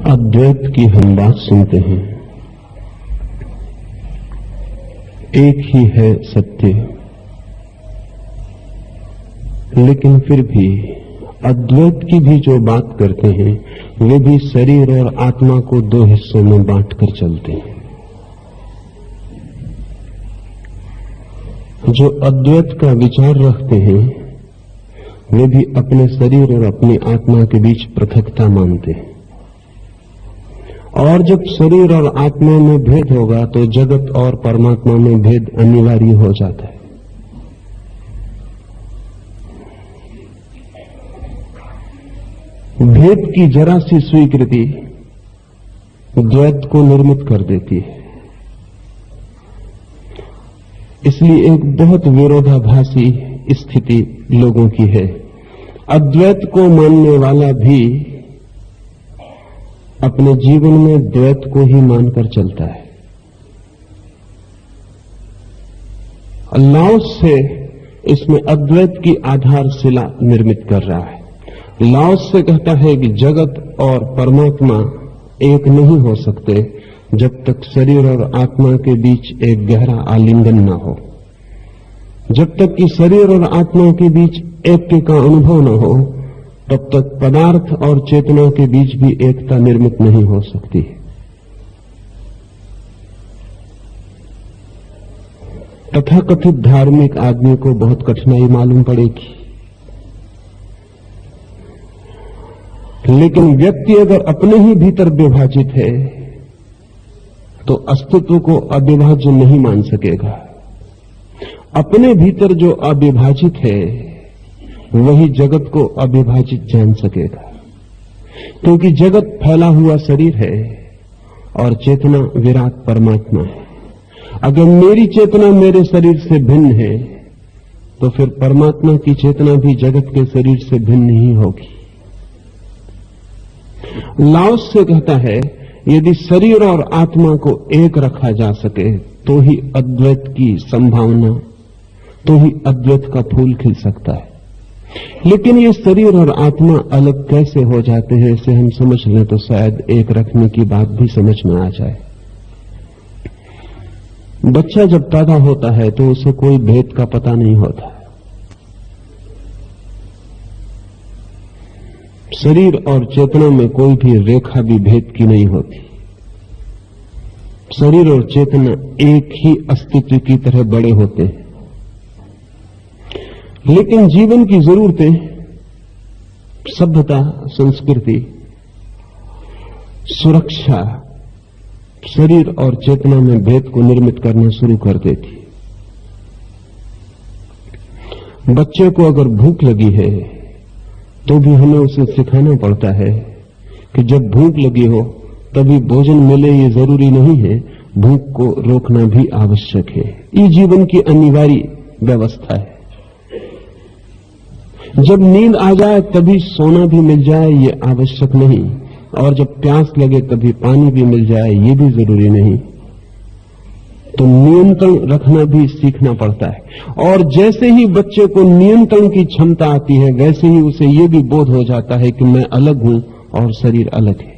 अद्वैत की हम बात सुनते हैं। एक ही है सत्य, लेकिन फिर भी अद्वैत की भी जो बात करते हैं वे भी शरीर और आत्मा को दो हिस्सों में बांटकर चलते हैं। जो अद्वैत का विचार रखते हैं वे भी अपने शरीर और अपनी आत्मा के बीच पृथकता मानते हैं, और जब शरीर और आत्मा में भेद होगा तो जगत और परमात्मा में भेद अनिवार्य हो जाता है। भेद की जरा सी स्वीकृति द्वैत को निर्मित कर देती है। इसलिए एक बहुत विरोधाभासी स्थिति लोगों की है। अद्वैत को मानने वाला भी अपने जीवन में द्वैत को ही मानकर चलता है। लाओस से इसमें अद्वैत की आधारशिला निर्मित कर रहा है। लाओस से कहता है कि जगत और परमात्मा एक नहीं हो सकते जब तक शरीर और आत्मा के बीच एक गहरा आलिंगन न हो। जब तक कि शरीर और आत्मा के बीच ऐक्य का अनुभव न हो तब तक पदार्थ और चेतना के बीच भी एकता निर्मित नहीं हो सकती। तथाकथित धार्मिक आदमी को बहुत कठिनाई मालूम पड़ेगी, लेकिन व्यक्ति अगर अपने ही भीतर विभाजित है तो अस्तित्व को अविभाज्य नहीं मान सकेगा। अपने भीतर जो अविभाजित है वही जगत को अविभाजित जान सकेगा, क्योंकि जगत फैला हुआ शरीर है और चेतना विराट परमात्मा है। अगर मेरी चेतना मेरे शरीर से भिन्न है तो फिर परमात्मा की चेतना भी जगत के शरीर से भिन्न ही होगी। लाओस से कहता है यदि शरीर और आत्मा को एक रखा जा सके तो ही अद्वैत की संभावना, तो ही अद्वैत का फूल खिल सकता है। लेकिन ये शरीर और आत्मा अलग कैसे हो जाते हैं इसे हम समझ लें तो शायद एक रखने की बात भी समझ में आ जाए। बच्चा जब पैदा होता है तो उसे कोई भेद का पता नहीं होता। शरीर और चेतना में कोई भी रेखा भी भेद की नहीं होती। शरीर और चेतना एक ही अस्तित्व की तरह बड़े होते हैं, लेकिन जीवन की जरूरतें, सभ्यता, संस्कृति, सुरक्षा शरीर और चेतना में भेद को निर्मित करना शुरू कर देती। बच्चे को अगर भूख लगी है तो भी हमें उसे सिखाना पड़ता है कि जब भूख लगी हो तभी भोजन मिले ये जरूरी नहीं है, भूख को रोकना भी आवश्यक है। ये जीवन की अनिवार्य व्यवस्था है। जब नींद आ जाए तभी सोना भी मिल जाए ये आवश्यक नहीं, और जब प्यास लगे तभी पानी भी मिल जाए ये भी जरूरी नहीं। तो नियंत्रण रखना भी सीखना पड़ता है, और जैसे ही बच्चे को नियंत्रण की क्षमता आती है वैसे ही उसे ये भी बोध हो जाता है कि मैं अलग हूं और शरीर अलग है।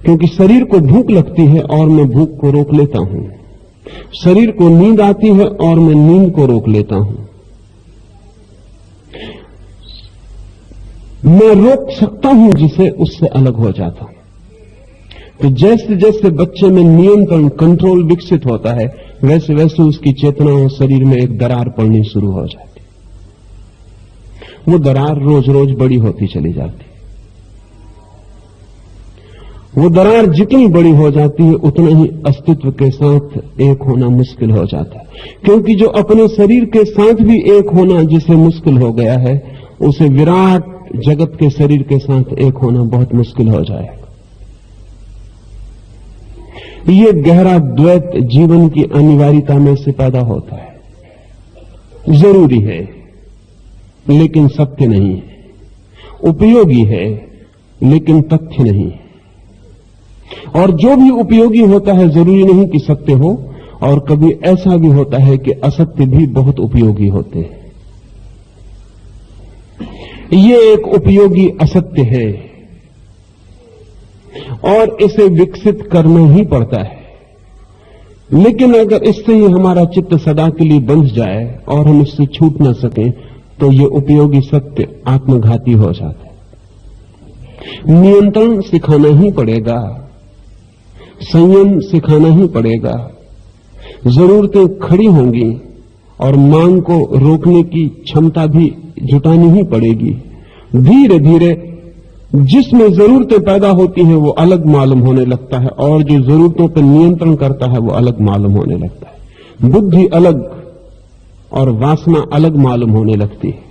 क्योंकि शरीर को भूख लगती है और मैं भूख को रोक लेता हूं, शरीर को नींद आती है और मैं नींद को रोक लेता हूं। मैं रोक सकता हूं जिसे, उससे अलग हो जाता हूं। तो जैसे जैसे बच्चे में नियंत्रण, कंट्रोल विकसित होता है वैसे वैसे उसकी चेतना और शरीर में एक दरार पड़नी शुरू हो जाती। वो दरार रोज रोज बड़ी होती चली जाती। वो दरार जितनी बड़ी हो जाती है उतना ही अस्तित्व के साथ एक होना मुश्किल हो जाता है, क्योंकि जो अपने शरीर के साथ भी एक होना जिसे मुश्किल हो गया है उसे विराट जगत के शरीर के साथ एक होना बहुत मुश्किल हो जाएगा। ये गहरा द्वैत जीवन की अनिवार्यता में से पैदा होता है। जरूरी है लेकिन सत्य नहीं है, उपयोगी है लेकिन तथ्य नहीं है। और जो भी उपयोगी होता है जरूरी नहीं कि सत्य हो, और कभी ऐसा भी होता है कि असत्य भी बहुत उपयोगी होते हैं। ये एक उपयोगी असत्य है और इसे विकसित करना ही पड़ता है। लेकिन अगर इससे ही हमारा चित्त सदा के लिए बंध जाए और हम इससे छूट न सकें तो ये उपयोगी सत्य आत्मघाती हो जाता है। नियंत्रण सिखाना ही पड़ेगा, संयम सिखाना ही पड़ेगा। जरूरतें खड़ी होंगी और मांग को रोकने की क्षमता भी जुटानी ही पड़ेगी। धीरे धीरे जिसमें जरूरतें पैदा होती हैं वो अलग मालूम होने लगता है और जो जरूरतों पर नियंत्रण करता है वो अलग मालूम होने लगता है। बुद्धि अलग और वासना अलग मालूम होने लगती है।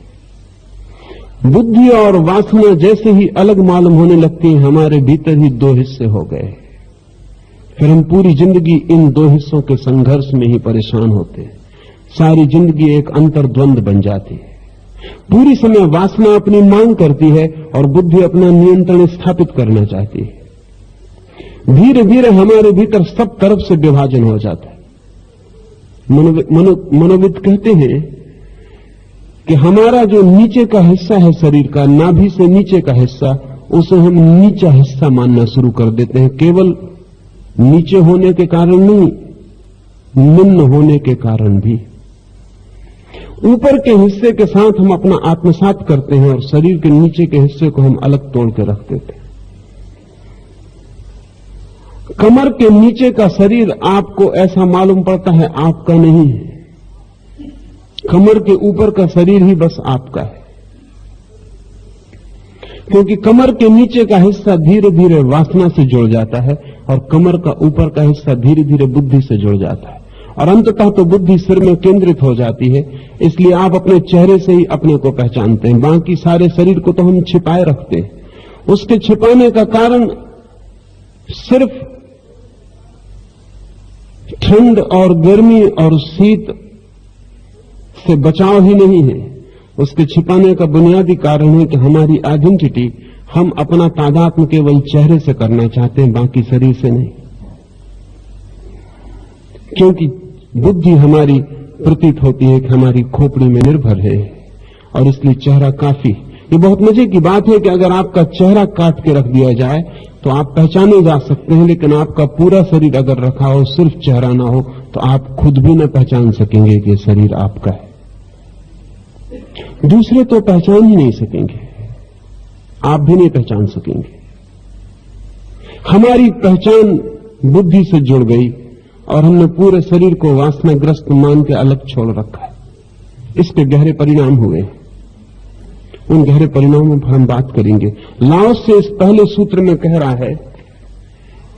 बुद्धि और वासना जैसे ही अलग मालूम होने लगती है, हमारे भीतर ही दो हिस्से हो गए। फिर हम पूरी जिंदगी इन दो हिस्सों के संघर्ष में ही परेशान होते हैं। सारी जिंदगी एक अंतर्द्वंद बन जाती है। पूरी समय वासना अपनी मांग करती है और बुद्धि अपना नियंत्रण स्थापित करना चाहती है। धीरे धीरे हमारे भीतर सब तरफ से विभाजन हो जाता है। मनोविद कहते हैं कि हमारा जो नीचे का हिस्सा है शरीर का, नाभि से नीचे का हिस्सा, उसे हम नीचा हिस्सा मानना शुरू कर देते हैं। केवल नीचे होने के कारण नहीं, निम्न होने के कारण भी। ऊपर के हिस्से के साथ हम अपना आत्मसात करते हैं और शरीर के नीचे के हिस्से को हम अलग तोड़ के रख देते हैं। कमर के नीचे का शरीर आपको ऐसा मालूम पड़ता है आपका नहीं है। कमर के ऊपर का शरीर ही बस आपका है, क्योंकि कमर के नीचे का हिस्सा धीरे धीरे वासना से जुड़ जाता है और कमर का ऊपर का हिस्सा धीरे धीरे बुद्धि से जुड़ जाता है और अंततः तो बुद्धि सिर में केंद्रित हो जाती है। इसलिए आप अपने चेहरे से ही अपने को पहचानते हैं। बाकी सारे शरीर को तो हम छिपाए रखते हैं। उसके छिपाने का कारण सिर्फ ठंड और गर्मी और शीत से बचाव ही नहीं है। उसके छिपाने का बुनियादी कारण है कि हमारी आइडेंटिटी, हम अपना तादात्म्य केवल चेहरे से करना चाहते हैं, बाकी शरीर से नहीं। क्योंकि बुद्धि हमारी प्रतीत होती है कि हमारी खोपड़ी में निर्भर है और इसलिए चेहरा काफी। ये बहुत मजे की बात है कि अगर आपका चेहरा काट के रख दिया जाए तो आप पहचाने जा सकते हैं, लेकिन आपका पूरा शरीर अगर रखा हो, सिर्फ चेहरा ना हो, तो आप खुद भी न पहचान सकेंगे कि शरीर आपका है। दूसरे तो पहचान ही नहीं सकेंगे, आप भी नहीं पहचान सकेंगे। हमारी पहचान बुद्धि से जुड़ गई और हमने पूरे शरीर को वासनाग्रस्त मान के अलग छोड़ रखा है। इसके गहरे परिणाम हुए। उन गहरे परिणामों पर हम बात करेंगे। लाओस से इस पहले सूत्र में कह रहा है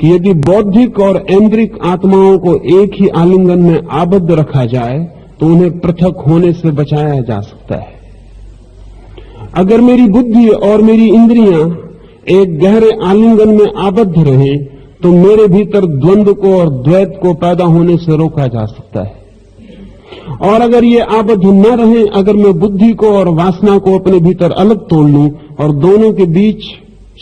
कि यदि बौद्धिक और ऐन्द्रिक आत्माओं को एक ही आलिंगन में आबद्ध रखा जाए तो उन्हें पृथक होने से बचाया जा सकता है। अगर मेरी बुद्धि और मेरी इंद्रियां एक गहरे आलिंगन में आबद्ध रहें तो मेरे भीतर द्वंद्व को और द्वैत को पैदा होने से रोका जा सकता है। और अगर ये आबद्ध न रहे, अगर मैं बुद्धि को और वासना को अपने भीतर अलग तोड़ लूं और दोनों के बीच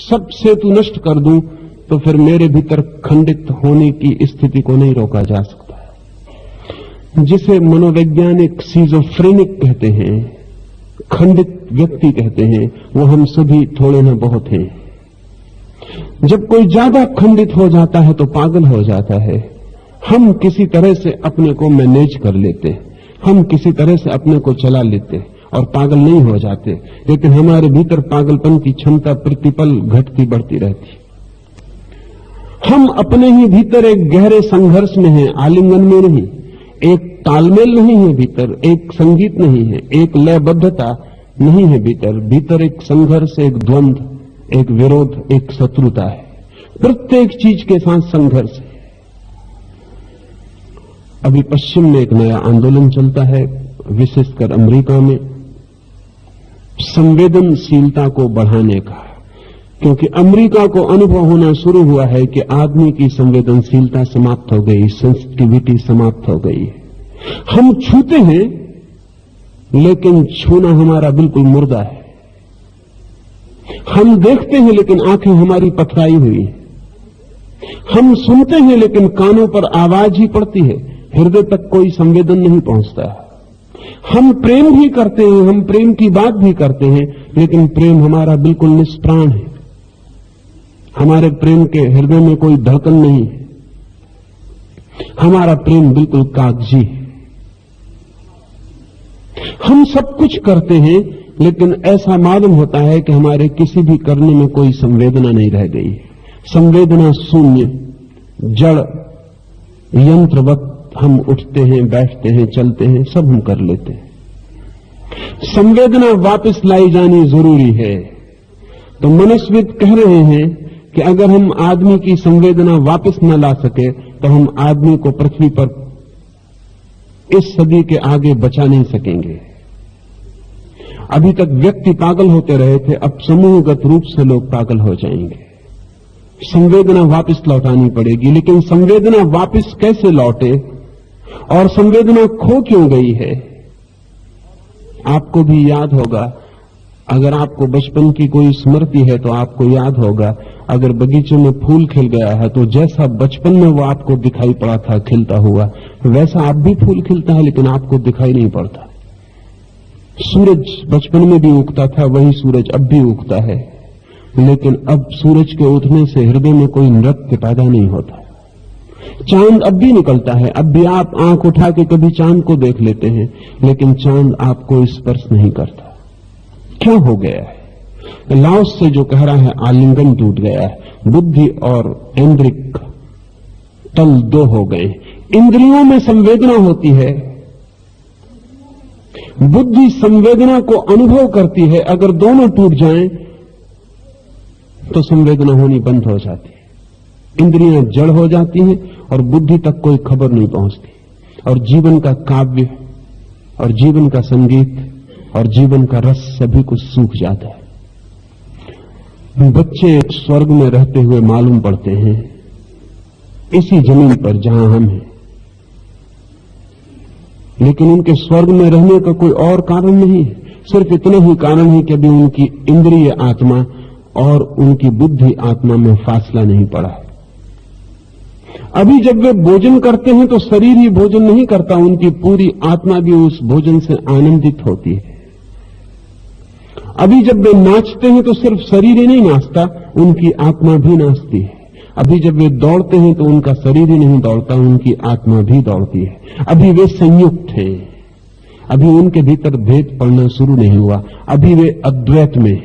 सब सेतु नष्ट कर दूं, तो फिर मेरे भीतर खंडित होने की स्थिति को नहीं रोका जा सकता। जिसे मनोवैज्ञानिक सीजोफ्रेनिक कहते हैं, खंडित व्यक्ति कहते हैं, वो हम सभी थोड़े न बहुत हैं। जब कोई ज्यादा खंडित हो जाता है तो पागल हो जाता है। हम किसी तरह से अपने को मैनेज कर लेते, हम किसी तरह से अपने को चला लेते और पागल नहीं हो जाते, लेकिन हमारे भीतर पागलपन की क्षमता प्रतिपल घटती बढ़ती रहती। हम अपने ही भीतर एक गहरे संघर्ष में हैं, आलिंगन में नहीं। एक तालमेल नहीं है भीतर, एक संगीत नहीं है, एक लयबद्धता नहीं है भीतर। भीतर एक संघर्ष, एक द्वंद्व, एक विरोध, एक शत्रुता है। प्रत्येक चीज के साथ संघर्ष है। अभी पश्चिम में एक नया आंदोलन चलता है, विशेषकर अमेरिका में, संवेदनशीलता को बढ़ाने का। क्योंकि अमेरिका को अनुभव होना शुरू हुआ है कि आदमी की संवेदनशीलता समाप्त हो गई, सेंसिटिविटी समाप्त हो गई। हम छूते हैं लेकिन छूना हमारा बिल्कुल मुर्दा है। हम देखते हैं लेकिन आंखें हमारी पथराई हुई है। हम सुनते हैं लेकिन कानों पर आवाज ही पड़ती है, हृदय तक कोई संवेदन नहीं पहुंचता। हम प्रेम भी करते हैं, हम प्रेम की बात भी करते हैं, लेकिन प्रेम हमारा बिल्कुल निष्प्राण है। हमारे प्रेम के हृदय में कोई धड़कन नहीं है। हमारा प्रेम बिल्कुल कागजी है। हम सब कुछ करते हैं, लेकिन ऐसा मालूम होता है कि हमारे किसी भी करने में कोई संवेदना नहीं रह गई। संवेदना शून्य, जड़, यंत्रवत हम उठते हैं, बैठते हैं, चलते हैं, सब हम कर लेते हैं। संवेदना वापस लाई जानी जरूरी है। तो मनस्विद कह रहे हैं कि अगर हम आदमी की संवेदना वापस न ला सके तो हम आदमी को पृथ्वी पर इस सदी के आगे बचा नहीं सकेंगे। अभी तक व्यक्ति पागल होते रहे थे, अब समूहगत रूप से लोग पागल हो जाएंगे। संवेदना वापस लौटानी पड़ेगी, लेकिन संवेदना वापस कैसे लौटे और संवेदना खो क्यों गई है? आपको भी याद होगा, अगर आपको बचपन की कोई स्मृति है तो आपको याद होगा, अगर बगीचे में फूल खिल गया है तो जैसा बचपन में वो आपको दिखाई पड़ा था खिलता हुआ, वैसा अब भी फूल खिलता है, लेकिन आपको दिखाई नहीं पड़ता। सूरज बचपन में भी उगता था, वही सूरज अब भी उगता है, लेकिन अब सूरज के उठने से हृदय में कोई नृत्य पैदा नहीं होता। चांद अब भी निकलता है, अब भी आप आंख उठा के कभी चांद को देख लेते हैं, लेकिन चांद आपको स्पर्श नहीं करता। क्या हो गया है? लाओस से जो कह रहा है आलिंगन टूट गया है। बुद्धि और इंद्रिक तल दो हो गए। इंद्रियों में संवेदना होती है, बुद्धि संवेदना को अनुभव करती है। अगर दोनों टूट जाएं तो संवेदना होनी बंद हो जाती है। इंद्रियां जड़ हो जाती हैं और बुद्धि तक कोई खबर नहीं पहुंचती, और जीवन का काव्य और जीवन का संगीत और जीवन का रस सभी कुछ सूख जाता है। बच्चे स्वर्ग में रहते हुए मालूम पड़ते हैं, इसी जमीन पर जहां हम हैं, लेकिन उनके स्वर्ग में रहने का कोई और कारण नहीं है। सिर्फ इतना ही कारण है कि अभी उनकी इंद्रिय आत्मा और उनकी बुद्धि आत्मा में फासला नहीं पड़ा है। अभी जब वे भोजन करते हैं तो शरीर ही भोजन नहीं करता, उनकी पूरी आत्मा भी उस भोजन से आनंदित होती है। अभी जब वे नाचते हैं तो सिर्फ शरीर ही नहीं नाचता, उनकी आत्मा भी नाचती है। अभी जब वे दौड़ते हैं तो उनका शरीर ही नहीं दौड़ता, उनकी आत्मा भी दौड़ती है। अभी वे संयुक्त हैं, अभी उनके भीतर भेद पड़ना शुरू नहीं हुआ, अभी वे अद्वैत में,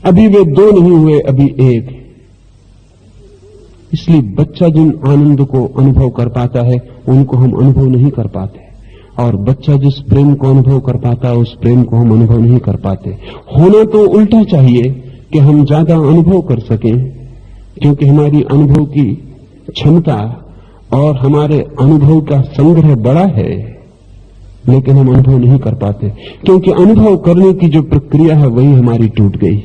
अभी वे दो नहीं हुए, अभी एक। इसलिए बच्चा जिन आनंद को अनुभव कर पाता है उनको हम अनुभव नहीं कर पाते, और बच्चा जिस प्रेम को अनुभव कर पाता है उस प्रेम को हम अनुभव नहीं कर पाते। होना तो उल्टा चाहिए कि हम ज्यादा अनुभव कर सकें, क्योंकि हमारी अनुभव की क्षमता और हमारे अनुभव का संग्रह बड़ा है, लेकिन हम अनुभव नहीं कर पाते, क्योंकि अनुभव करने की जो प्रक्रिया है वही हमारी टूट गई।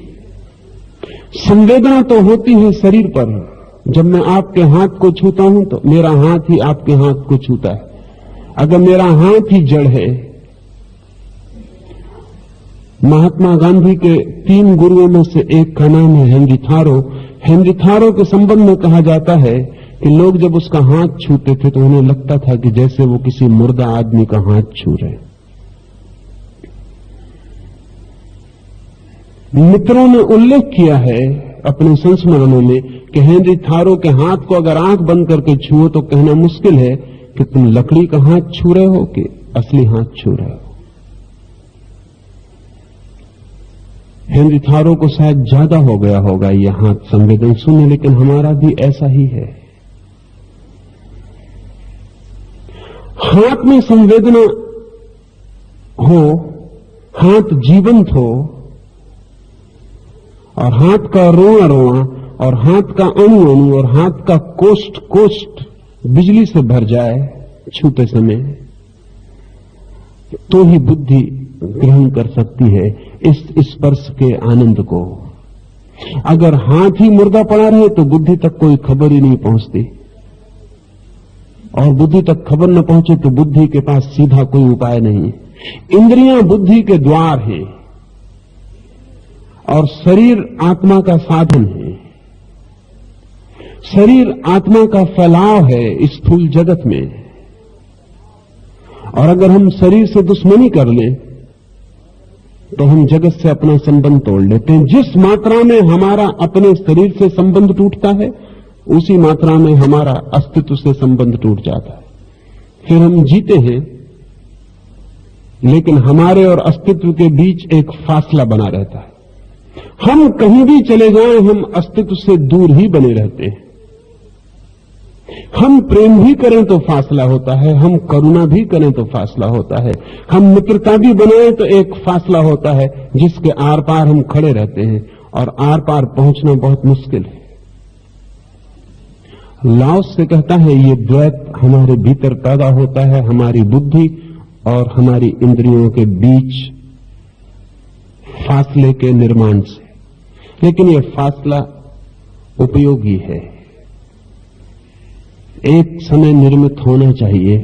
संवेदना तो होती है शरीर पर। जब मैं आपके हाथ को छूता हूं तो मेरा हाथ ही आपके हाथ को छूता है। अगर मेरा हाथ ही जड़ है, महात्मा गांधी के 3 गुरुओं में से एक का नाम है हेनरी थारो। हेनरी थारो के संबंध में कहा जाता है कि लोग जब उसका हाथ छूते थे तो उन्हें लगता था कि जैसे वो किसी मुर्दा आदमी का हाथ छू रहे। मित्रों ने उल्लेख किया है अपने संस्मरणों में कि हेनरी थारो के हाथ को अगर आंख बंद करके छुओ तो कहना मुश्किल है कि तुम लकड़ी का हाथ छू रहे हो कि असली हाथ छू रहे हो। हेनरी थारो को शायद ज्यादा हो गया होगा यह हाथ संवेदन शून्य, लेकिन हमारा भी ऐसा ही है। हाथ में संवेदना हो, हाथ जीवंत हो, और हाथ का रोआ रोआ और हाथ का अणु अणु और हाथ का कोष्ठ कोष्ठ बिजली से भर जाए छूते समय, तो ही बुद्धि ग्रहण कर सकती है इस स्पर्श के आनंद को। अगर हाथ ही मुर्दा पड़ा रहे तो बुद्धि तक कोई खबर ही नहीं पहुंचती, और बुद्धि तक खबर न पहुंचे तो बुद्धि के पास सीधा कोई उपाय नहीं। इंद्रियां बुद्धि के द्वार हैं और शरीर आत्मा का साधन है। शरीर आत्मा का फैलाव है स्थूल जगत में, और अगर हम शरीर से दुश्मनी कर लें तो हम जगत से अपना संबंध तोड़ लेते हैं। जिस मात्रा में हमारा अपने शरीर से संबंध टूटता है, उसी मात्रा में हमारा अस्तित्व से संबंध टूट जाता है। फिर हम जीते हैं, लेकिन हमारे और अस्तित्व के बीच एक फासला बना रहता है। हम कहीं भी चले जाएं, हम अस्तित्व से दूर ही बने रहते हैं। हम प्रेम भी करें तो फासला होता है, हम करुणा भी करें तो फासला होता है, हम मित्रता भी बनाएं तो एक फासला होता है जिसके आर पार हम खड़े रहते हैं, और आर पार पहुंचना बहुत मुश्किल है। लाओस से कहता है ये द्वैत हमारे भीतर पैदा होता है, हमारी बुद्धि और हमारी इंद्रियों के बीच फासले के निर्माण से। लेकिन यह फासला उपयोगी है, एक समय निर्मित होना चाहिए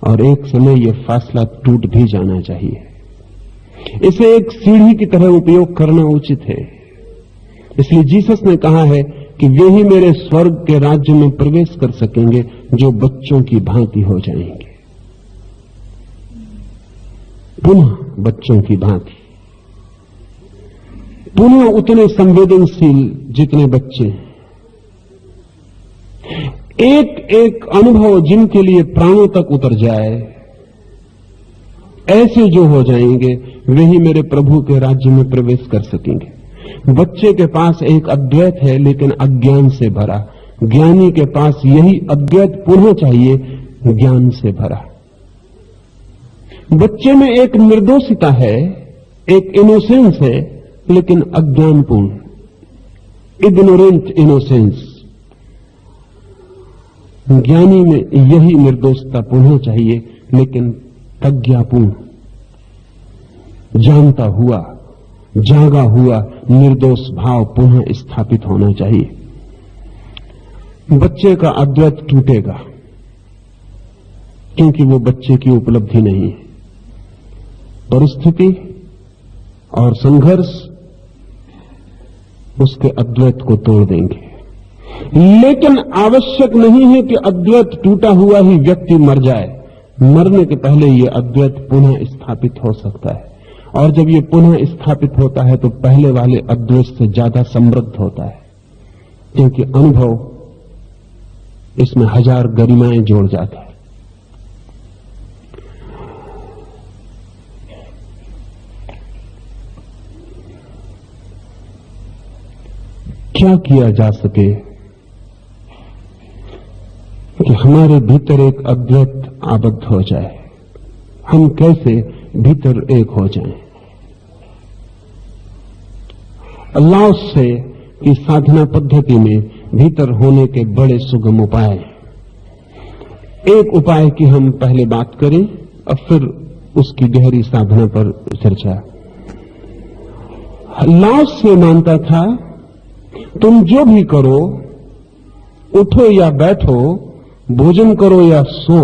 और एक समय यह फासला टूट भी जाना चाहिए। इसे एक सीढ़ी की तरह उपयोग करना उचित है। इसलिए जीसस ने कहा है कि वे ही मेरे स्वर्ग के राज्य में प्रवेश कर सकेंगे जो बच्चों की भांति हो जाएंगे, पुनः बच्चों की भांति, पुनः उतने संवेदनशील जितने बच्चे। एक एक अनुभव जिनके लिए प्राणों तक उतर जाए, ऐसे जो हो जाएंगे वे ही मेरे प्रभु के राज्य में प्रवेश कर सकेंगे। बच्चे के पास एक अद्वैत है लेकिन अज्ञान से भरा, ज्ञानी के पास यही अद्वैत पुनः चाहिए, ज्ञान से भरा। बच्चे में एक निर्दोषिता है, एक इनोसेंस है, लेकिन अज्ञानपूर्ण, इग्नोरेंट इनोसेंस। ज्ञानी में यही निर्दोषता पुनः चाहिए, लेकिन प्रज्ञापूर्ण, जानता हुआ, जागा हुआ निर्दोष भाव पुनः स्थापित होना चाहिए। बच्चे का अद्वैत टूटेगा क्योंकि वो बच्चे की उपलब्धि नहीं है। परिस्थिति और संघर्ष उसके अद्वैत को तोड़ देंगे। लेकिन आवश्यक नहीं है कि अद्वैत टूटा हुआ ही व्यक्ति मर जाए। मरने के पहले ये अद्वैत पुनः स्थापित हो सकता है, और जब ये पुनः स्थापित होता है तो पहले वाले अद्वैत से ज्यादा समृद्ध होता है, क्योंकि अनुभव इसमें हजार गरिमाएं जोड़ जाता है। क्या किया जा सके कि हमारे भीतर एक अद्वैत आबद्ध हो जाए? हम कैसे भीतर एक हो जाएं? अल्लाह से की साधना पद्धति में भीतर होने के बड़े सुगम उपाय। एक उपाय की हम पहले बात करें और फिर उसकी गहरी साधना पर चर्चा। अल्लाह से मानता था तुम जो भी करो, उठो या बैठो, भोजन करो या सो,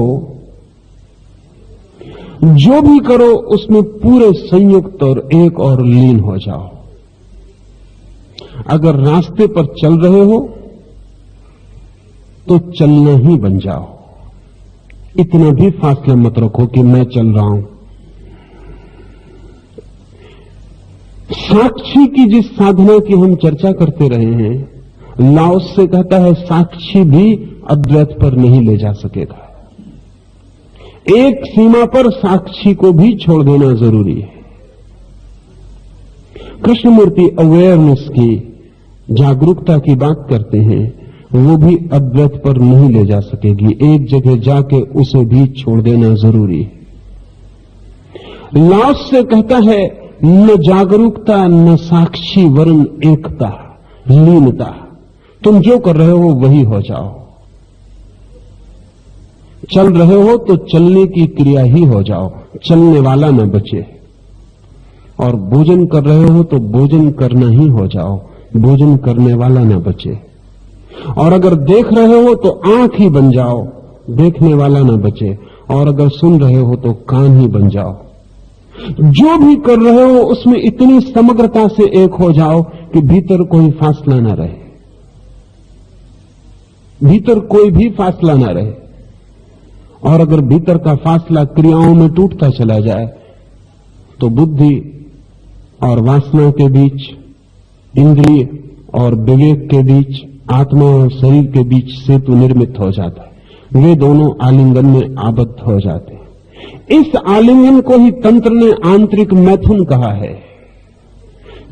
जो भी करो उसमें पूरे संयुक्त और एक और लीन हो जाओ। अगर रास्ते पर चल रहे हो तो चलना ही बन जाओ। इतना भी फासला मत रखो कि मैं चल रहा हूं। साक्षी की जिस साधना की हम चर्चा करते रहे हैं, लाओस से कहता है साक्षी भी अद्वैत पर नहीं ले जा सकेगा। एक सीमा पर साक्षी को भी छोड़ देना जरूरी है। कृष्णमूर्ति अवेयरनेस की, जागरूकता की बात करते हैं, वो भी अद्वैत पर नहीं ले जा सकेगी। एक जगह जाके उसे भी छोड़ देना जरूरी है। लाओस से कहता है न जागरूकता न साक्षी वरन एकता, लीनता। तुम जो कर रहे हो वही हो जाओ। चल रहे हो तो चलने की क्रिया ही हो जाओ, चलने वाला न बचे। और भोजन कर रहे हो तो भोजन करना ही हो जाओ, भोजन करने वाला न बचे। और अगर देख रहे हो तो आंख ही बन जाओ, देखने वाला न बचे। और अगर सुन रहे हो तो कान ही बन जाओ। जो भी कर रहे हो उसमें इतनी समग्रता से एक हो जाओ कि भीतर कोई फासला न रहे, भीतर कोई भी फासला न रहे। और अगर भीतर का फासला क्रियाओं में टूटता चला जाए तो बुद्धि और वासना के बीच, इंद्रिय और विवेक के बीच, आत्मा और शरीर के बीच सेतु निर्मित हो जाता है। वे दोनों आलिंगन में आबद्ध हो जाते हैं। इस आलिंगन को ही तंत्र ने आंतरिक मैथुन कहा है।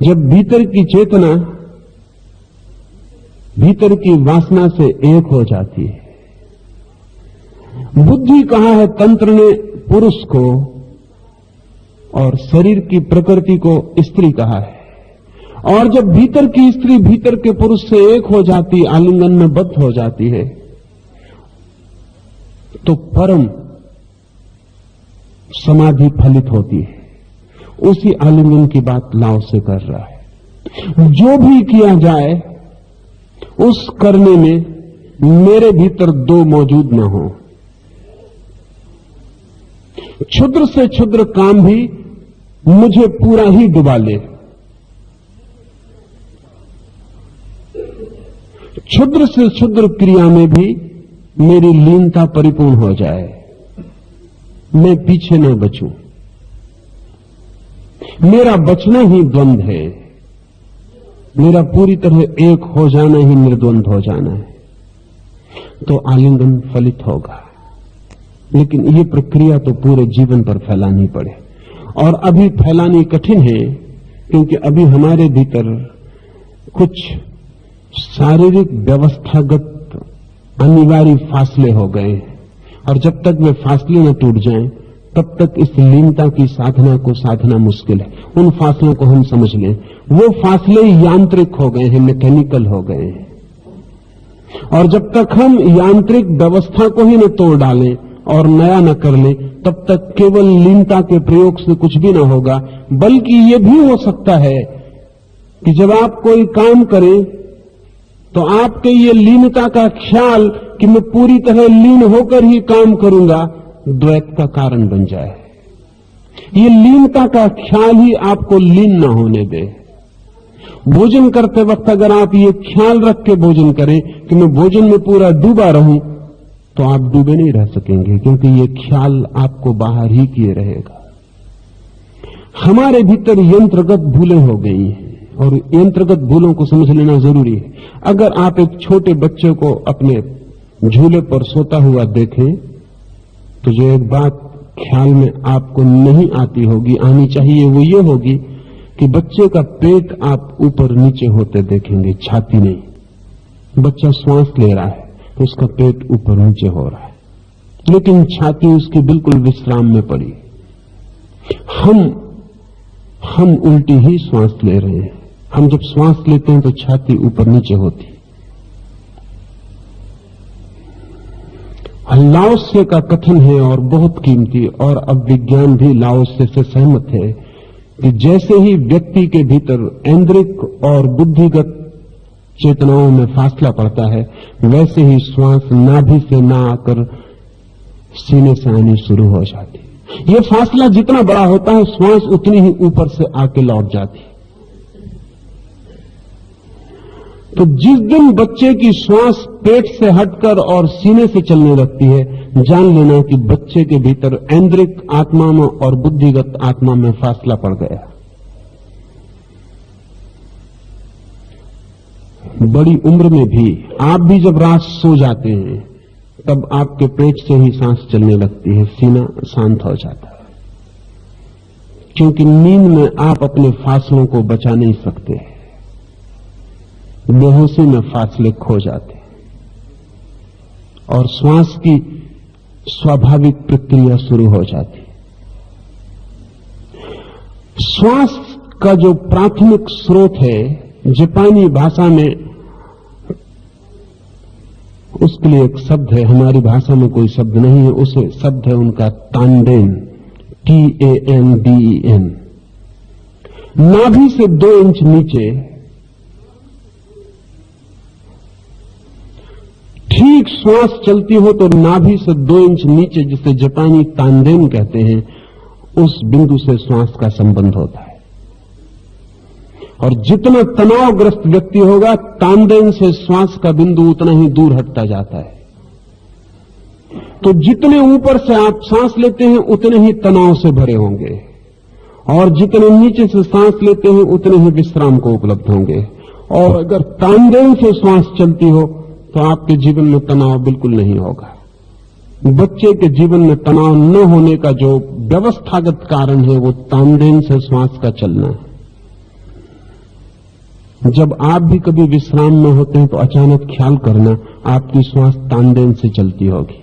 जब भीतर की चेतना भीतर की वासना से एक हो जाती है। बुद्धि कहा है तंत्र ने पुरुष को, और शरीर की प्रकृति को स्त्री कहा है। और जब भीतर की स्त्री भीतर के पुरुष से एक हो जाती, आलिंगन में बद्ध हो जाती है, तो परम समाधि फलित होती है। उसी आलिंगन की बात लाओ से कर रहा है। जो भी किया जाए उस करने में मेरे भीतर दो मौजूद न हो। क्षुद्र से क्षुद्र काम भी मुझे पूरा ही डुबा ले। क्षुद्र से क्षुद्र क्रिया में भी मेरी लीनता परिपूर्ण हो जाए, मैं पीछे न बचूं। मेरा बचना ही द्वंद है, मेरा पूरी तरह एक हो जाना ही निर्द्वंद हो जाना है, तो आलिंगन फलित होगा। लेकिन ये प्रक्रिया तो पूरे जीवन पर फैलानी पड़े, और अभी फैलानी कठिन है, क्योंकि अभी हमारे भीतर कुछ शारीरिक व्यवस्थागत अनिवार्य फासले हो गए हैं, और जब तक वे फासले न टूट जाएं, तब तक इस लीनता की साधना को साधना मुश्किल है। उन फासलों को हम समझ लें। वो फासले यांत्रिक हो गए हैं, मैकेनिकल हो गए हैं, और जब तक हम यांत्रिक व्यवस्था को ही न तोड़ डालें और नया न कर लें, तब तक केवल लीनता के प्रयोग से कुछ भी न होगा। बल्कि ये भी हो सकता है कि जब आप कोई काम करें तो आपके ये लीनता का ख्याल कि मैं पूरी तरह लीन होकर ही काम करूंगा, द्वैत का कारण बन जाए। ये लीनता का ख्याल ही आपको लीन न होने दे। भोजन करते वक्त अगर आप ये ख्याल रख के भोजन करें कि मैं भोजन में पूरा डूबा रहूं, तो आप डूबे नहीं रह सकेंगे, क्योंकि ये ख्याल आपको बाहर ही किए रहेगा। हमारे भीतर यंत्रगत भूलें हो गई हैं, और यंत्रगत भूलों को समझ लेना जरूरी है। अगर आप एक छोटे बच्चे को अपने झूले पर सोता हुआ देखें, तो जो एक बात ख्याल में आपको नहीं आती होगी, आनी चाहिए, वो ये होगी कि बच्चे का पेट आप ऊपर नीचे होते देखेंगे, छाती नहीं। बच्चा श्वास ले रहा है तो उसका पेट ऊपर नीचे हो रहा है, लेकिन छाती उसकी बिल्कुल विश्राम में पड़ी। हम उल्टी ही श्वास ले रहे हैं। हम जब श्वास लेते हैं तो छाती ऊपर नीचे होती। लाओसे का कथन है, और बहुत कीमती, और अब विज्ञान भी लाओसे से सहमत है, कि जैसे ही व्यक्ति के भीतर ऐन्द्रिक और बुद्धिगत चेतनाओं में फासला पड़ता है, वैसे ही श्वास नाभि से ना आकर सीने से आनी शुरू हो जाती। ये फासला जितना बड़ा होता है, श्वास उतनी ही ऊपर से आके लौट जाती। तो जिस दिन बच्चे की श्वास पेट से हटकर और सीने से चलने लगती है, जान लेना कि बच्चे के भीतर ऐन्द्रिक आत्मा में और बुद्धिगत आत्मा में फासला पड़ गया। बड़ी उम्र में भी आप भी जब रात सो जाते हैं, तब आपके पेट से ही सांस चलने लगती है, सीना शांत हो जाता है, क्योंकि नींद में आप अपने फासलों को बचा नहीं सकते। बेहोशी में फासले खो जाते, और श्वास की स्वाभाविक प्रक्रिया शुरू हो जाती। श्वास का जो प्राथमिक स्रोत है, जापानी भाषा में उसके लिए एक शब्द है, हमारी भाषा में कोई शब्द नहीं है, उसे शब्द है उनका तांडेन, TANDEN। नाभि से 2 इंच नीचे ठीक श्वास चलती हो तो नाभि से 2 इंच नीचे, जिसे जापानी तांडेन कहते हैं, उस बिंदु से श्वास का संबंध होता है। और जितना तनावग्रस्त व्यक्ति होगा, तांडेन से श्वास का बिंदु उतना ही दूर हटता जाता है। तो जितने ऊपर से आप सांस लेते हैं, उतने ही तनाव से भरे होंगे, और जितने नीचे से सांस लेते हैं उतने ही विश्राम को उपलब्ध होंगे। और अगर तानदेन से श्वास चलती हो तो आपके जीवन में तनाव बिल्कुल नहीं होगा। बच्चे के जीवन में तनाव न होने का जो व्यवस्थागत कारण है वो तानदेन से श्वास का चलना है। जब आप भी कभी विश्राम में होते हैं तो अचानक ख्याल करना आपकी श्वास तानदेन से चलती होगी।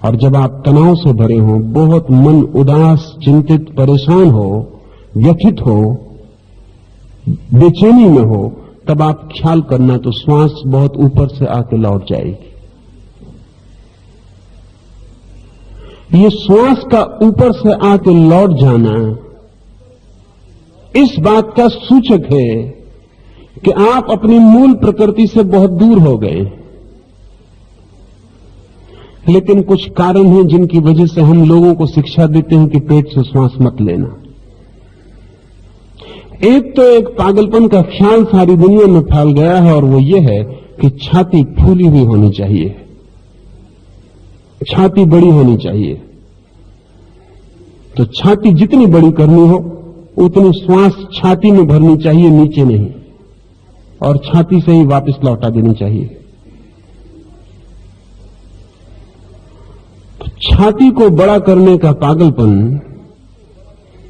और जब आप तनाव से भरे हो, बहुत मन उदास, चिंतित, परेशान हो, व्यथित हो, बेचैनी में हो, तब आप ख्याल करना तो श्वास बहुत ऊपर से आके लौट जाएगी। ये श्वास का ऊपर से आके लौट जाना इस बात का सूचक है कि आप अपनी मूल प्रकृति से बहुत दूर हो गए। लेकिन कुछ कारण हैं जिनकी वजह से हम लोगों को शिक्षा देते हैं कि पेट से श्वास मत लेना। एक तो एक पागलपन का ख्याल सारी दुनिया में फैल गया है और वो ये है कि छाती फूली हुई होनी चाहिए, छाती बड़ी होनी चाहिए। तो छाती जितनी बड़ी करनी हो उतनी श्वास छाती में भरनी चाहिए, नीचे नहीं, और छाती से ही वापस लौटा देनी चाहिए। तो छाती को बड़ा करने का पागलपन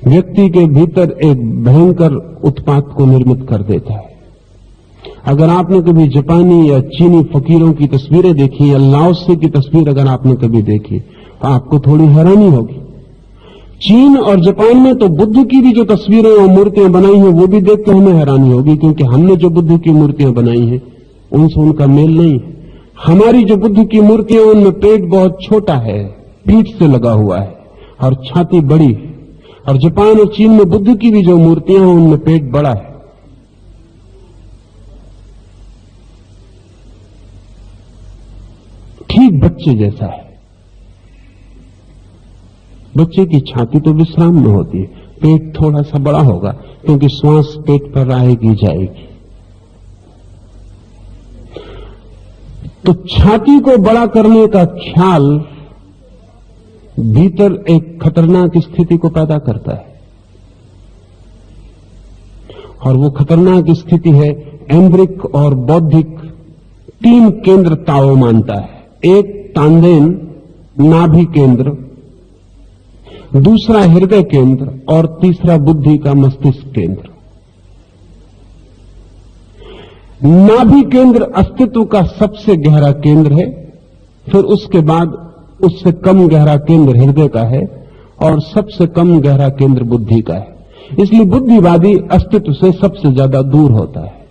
व्यक्ति के भीतर एक भयंकर उत्पात को निर्मित कर देता है। अगर आपने कभी जापानी या चीनी फकीरों की तस्वीरें देखी या लाओसे की तस्वीर अगर आपने कभी देखी तो आपको थोड़ी हैरानी होगी। चीन और जापान में तो बुद्ध की भी जो तस्वीरें और मूर्तियां बनाई हैं वो भी देख के हमें हैरानी होगी, क्योंकि हमने जो बुद्ध की मूर्तियां बनाई हैं उनसे उनका मेल नहीं है। हमारी जो बुद्ध की मूर्तियां उनमें पेट बहुत छोटा है, पीठ से लगा हुआ है और छाती बड़ी है। और जापान और चीन में बुद्ध की भी जो मूर्तियां हैं उनमें पेट बड़ा है। ठीक बच्चे जैसा है। बच्चे की छाती तो विश्राम में होती है, पेट थोड़ा सा बड़ा होगा क्योंकि श्वास पेट पर आएगी जाएगी। तो छाती को बड़ा करने का ख्याल भीतर एक खतरनाक स्थिति को पैदा करता है, और वो खतरनाक स्थिति है एम्ब्रिक और बौद्धिक तीन केंद्र ताओ मानता है। एक तानदेन नाभि केंद्र, दूसरा हृदय केंद्र और तीसरा बुद्धि का मस्तिष्क केंद्र। नाभि केंद्र अस्तित्व का सबसे गहरा केंद्र है, फिर उसके बाद उससे कम गहरा केंद्र हृदय का है और सबसे कम गहरा केंद्र बुद्धि का है। इसलिए बुद्धिवादी अस्तित्व से सबसे ज्यादा दूर होता है।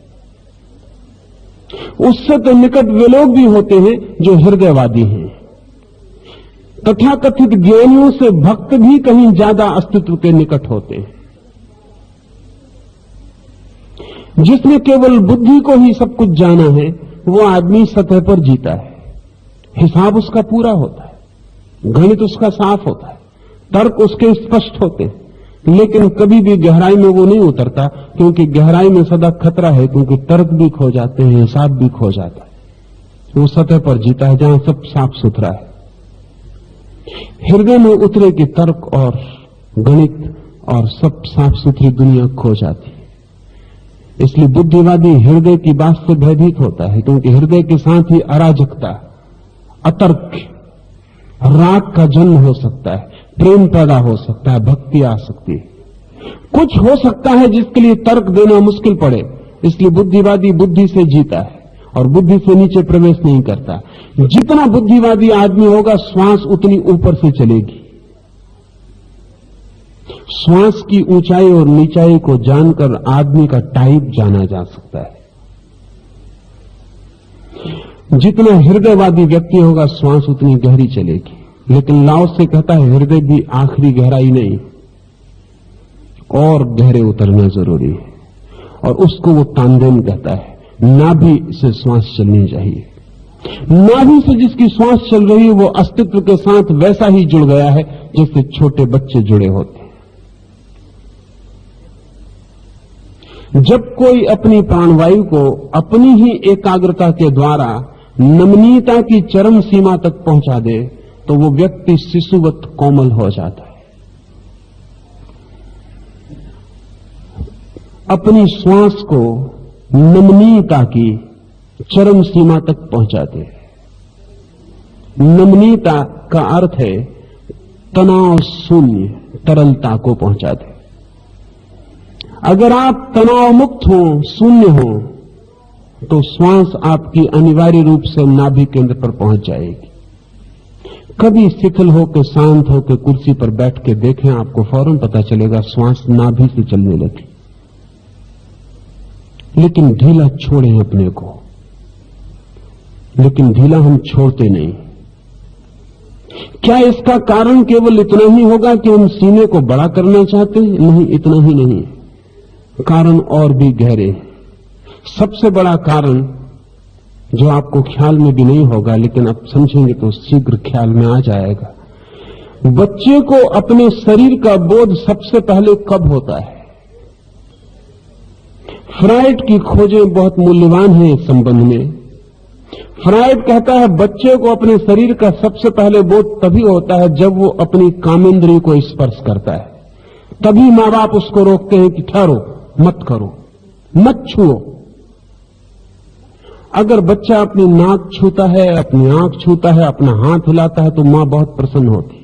उससे तो निकट वे लोग भी होते हैं जो हृदयवादी हैं। तथाकथित ज्ञानियों से भक्त भी कहीं ज्यादा अस्तित्व के निकट होते हैं। जिसने केवल बुद्धि को ही सब कुछ जाना है वो आदमी सतह पर जीता है, हिसाब उसका पूरा होता है, गणित उसका साफ होता है, तर्क उसके स्पष्ट होते हैं, लेकिन कभी भी गहराई में वो नहीं उतरता, क्योंकि गहराई में सदा खतरा है, क्योंकि तर्क भी खो जाते हैं, हिसाब भी खो जाता है। वो सतह पर जीता है जहां सब साफ सुथरा है। हृदय में उतरे कि तर्क और गणित और सब साफ सुथरी दुनिया खो जाती है। इसलिए बुद्धिवादी हृदय की बात से भयभीत होता है, क्योंकि हृदय के साथ ही अराजकता, अतर्क, राग का जन्म हो सकता है, प्रेम पैदा हो सकता है, भक्ति आ सकती है, कुछ हो सकता है जिसके लिए तर्क देना मुश्किल पड़े। इसलिए बुद्धिवादी बुद्धि से जीता है और बुद्धि से नीचे प्रवेश नहीं करता। जितना बुद्धिवादी आदमी होगा श्वास उतनी ऊपर से चलेगी। श्वास की ऊंचाई और नीचाई को जानकर आदमी का टाइप जाना जा सकता है। जितना हृदयवादी व्यक्ति होगा श्वास उतनी गहरी चलेगी। लेकिन लाओ से कहता है हृदय भी आखिरी गहराई नहीं, और गहरे उतरना जरूरी है, और उसको वो तानदेन कहता है। नाभि से श्वास चलनी चाहिए। नाभि से जिसकी श्वास चल रही है वो अस्तित्व के साथ वैसा ही जुड़ गया है जैसे छोटे बच्चे जुड़े होते हैं। जब कोई अपनी प्राणवायु को अपनी ही एकाग्रता के द्वारा नमनीयता की चरम सीमा तक पहुंचा दे तो वो व्यक्ति शिशुवत कोमल हो जाता है। अपनी श्वास को नमनीयता की चरम सीमा तक पहुंचाते हैं। नमनीयता का अर्थ है तनाव शून्य तरलता को पहुंचाते। अगर आप तनाव मुक्त हो, शून्य हो, तो श्वास आपकी अनिवार्य रूप से नाभि केंद्र पर पहुंच जाएगी। कभी शिथिल होकर शांत होकर कुर्सी पर बैठ के देखें, आपको फौरन पता चलेगा श्वास नाभि से चलने लगी। लेकिन ढीला छोड़ें अपने को, लेकिन ढीला हम छोड़ते नहीं। क्या इसका कारण केवल इतना ही होगा कि हम सीने को बड़ा करना चाहते हैं? नहीं, इतना ही नहीं, कारण और भी गहरे। सबसे बड़ा कारण जो आपको ख्याल में भी नहीं होगा, लेकिन आप समझेंगे तो शीघ्र ख्याल में आ जाएगा। बच्चे को अपने शरीर का बोध सबसे पहले कब होता है? फ्राइड की खोजें बहुत मूल्यवान हैं इस संबंध में। फ्राइड कहता है बच्चे को अपने शरीर का सबसे पहले बोध तभी होता है जब वो अपनी कामेंद्रिय को स्पर्श करता है। तभी मां बाप उसको रोकते हैं कि ठहरो, मत करो, मत छुओ। अगर बच्चा अपनी नाक छूता है, अपनी आंख छूता है, अपना हाथ हिलाता है तो मां बहुत प्रसन्न होती है।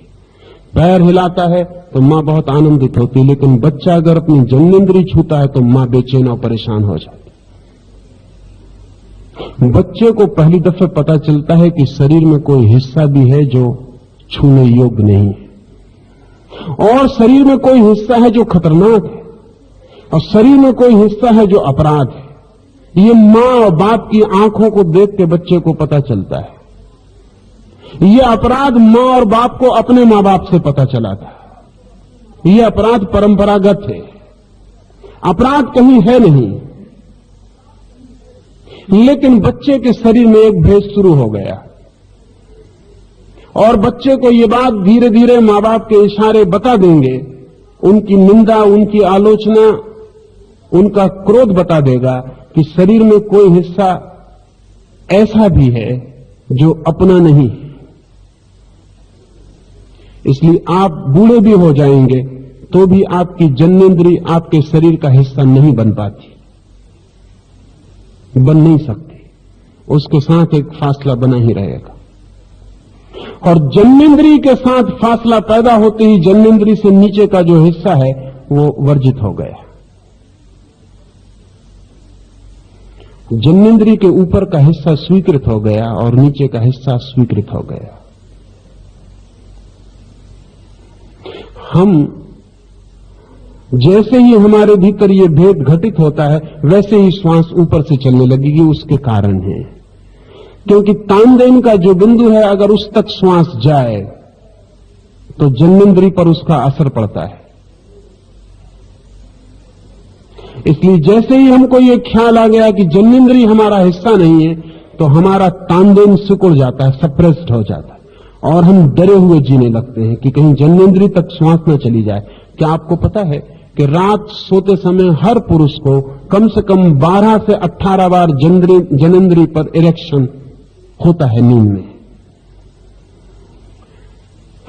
पैर हिलाता है तो मां बहुत आनंदित होती है। लेकिन बच्चा अगर अपनी जननेंद्रिय छूता है तो मां बेचैन और परेशान हो जाती। बच्चे को पहली दफे पता चलता है कि शरीर में कोई हिस्सा भी है जो छूने योग्य नहीं है, और शरीर में कोई हिस्सा है जो खतरनाक है, और शरीर में कोई हिस्सा है जो अपराध है। ये मां और बाप की आंखों को देख के बच्चे को पता चलता है। ये अपराध मां और बाप को अपने मां बाप से पता चला था। ये अपराध परंपरागत है, अपराध कहीं है नहीं। लेकिन बच्चे के शरीर में एक भेद शुरू हो गया, और बच्चे को ये बात धीरे धीरे मां बाप के इशारे बता देंगे। उनकी निंदा, उनकी आलोचना, उनका क्रोध बता देगा कि शरीर में कोई हिस्सा ऐसा भी है जो अपना नहीं है। इसलिए आप बूढ़े भी हो जाएंगे तो भी आपकी जननेंद्रिय आपके शरीर का हिस्सा नहीं बन पाती, बन नहीं सकती। उसके साथ एक फासला बना ही रहेगा। और जननेंद्रिय के साथ फासला पैदा होते ही जननेंद्रिय से नीचे का जो हिस्सा है वो वर्जित हो गया। जननेंद्रिय के ऊपर का हिस्सा स्वीकृत हो गया और नीचे का हिस्सा स्वीकृत हो गया। हम जैसे ही हमारे भीतर ये भेद घटित होता है वैसे ही श्वास ऊपर से चलने लगेगी। उसके कारण है क्योंकि तानदेन का जो बिंदु है, अगर उस तक श्वास जाए तो जननेंद्रिय पर उसका असर पड़ता है। इसलिए जैसे ही हमको ये ख्याल आ गया कि जननेंद्रिय हमारा हिस्सा नहीं है तो हमारा तानदेन सिकुड़ जाता है, सप्रेस्ड हो जाता है, और हम डरे हुए जीने लगते हैं कि कहीं जननेंद्रिय तक श्वास न चली जाए। क्या आपको पता है कि रात सोते समय हर पुरुष को कम से कम 12 से 18 बार जननेंद्रिय पर इरेक्शन होता है नींद में।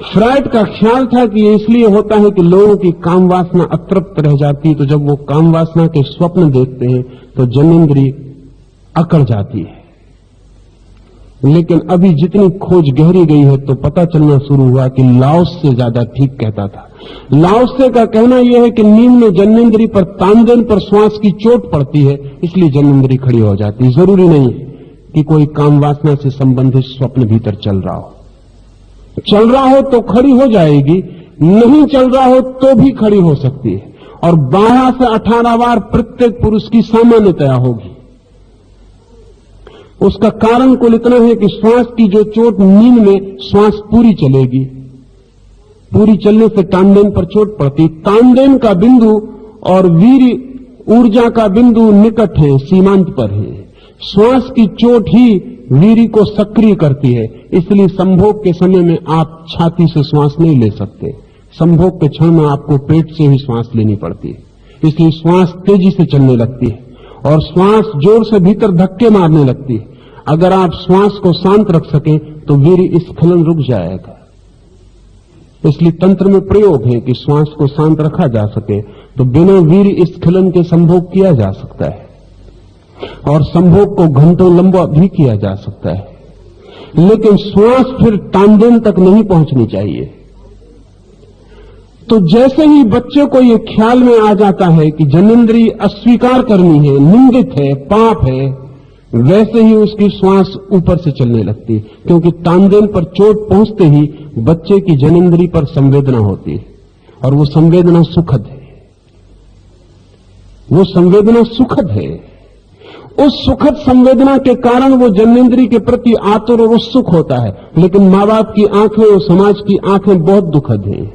फ्राइड का ख्याल था कि ये इसलिए होता है कि लोगों की काम वासना अतृप्त रह जाती है, तो जब वो काम वासना के स्वप्न देखते हैं तो जननेंद्रिय अकड़ जाती है। लेकिन अभी जितनी खोज गहरी गई है तो पता चलना शुरू हुआ कि लाओस से ज्यादा ठीक कहता था। लाओसे का कहना यह है कि नींद में जननेंद्रिय पर, तानदेन पर श्वास की चोट पड़ती है, इसलिए जननेंद्रिय खड़ी हो जाती है। जरूरी नहीं कि कोई काम वासना से संबंधित स्वप्न भीतर चल रहा हो। चल रहा हो तो खड़ी हो जाएगी, नहीं चल रहा हो तो भी खड़ी हो सकती है, और 12 से 18 बार प्रत्येक पुरुष की सामान्यतया होगी। उसका कारण कुल इतना है कि श्वास की जो चोट, नींद में श्वास पूरी चलेगी, पूरी चलने से तानदेन पर चोट पड़ती। तानदेन का बिंदु और वीर ऊर्जा का बिंदु निकट है, सीमांत पर है। श्वास की चोट ही वीर्य को सक्रिय करती है। इसलिए संभोग के समय में आप छाती से श्वास नहीं ले सकते। संभोग के क्षण में आपको पेट से ही श्वास लेनी पड़ती है। इसलिए श्वास तेजी से चलने लगती है और श्वास जोर से भीतर धक्के मारने लगती है। अगर आप श्वास को शांत रख सकें तो वीर्य स्खलन रुक जाएगा। इसलिए तंत्र में प्रयोग है कि श्वास को शांत रखा जा सके तो बिना वीर्य स्खलन के संभोग किया जा सकता है, और संभोग को घंटों लंबा भी किया जा सकता है, लेकिन श्वास फिर तांडेन तक नहीं पहुंचनी चाहिए। तो जैसे ही बच्चे को ये ख्याल में आ जाता है कि जनेंद्रिय अस्वीकार करनी है, निंदित है, पाप है, वैसे ही उसकी श्वास ऊपर से चलने लगती है, क्योंकि तांडेन पर चोट पहुंचते ही बच्चे की जनेंद्रिय पर संवेदना होती है, और वो संवेदना सुखद है। वो संवेदना सुखद है। उस सुखद संवेदना के कारण वो जनेंद्रिय के प्रति आतुर और उत्सुक होता है, लेकिन माँ बाप की आंखें और समाज की आंखें बहुत दुखद हैं,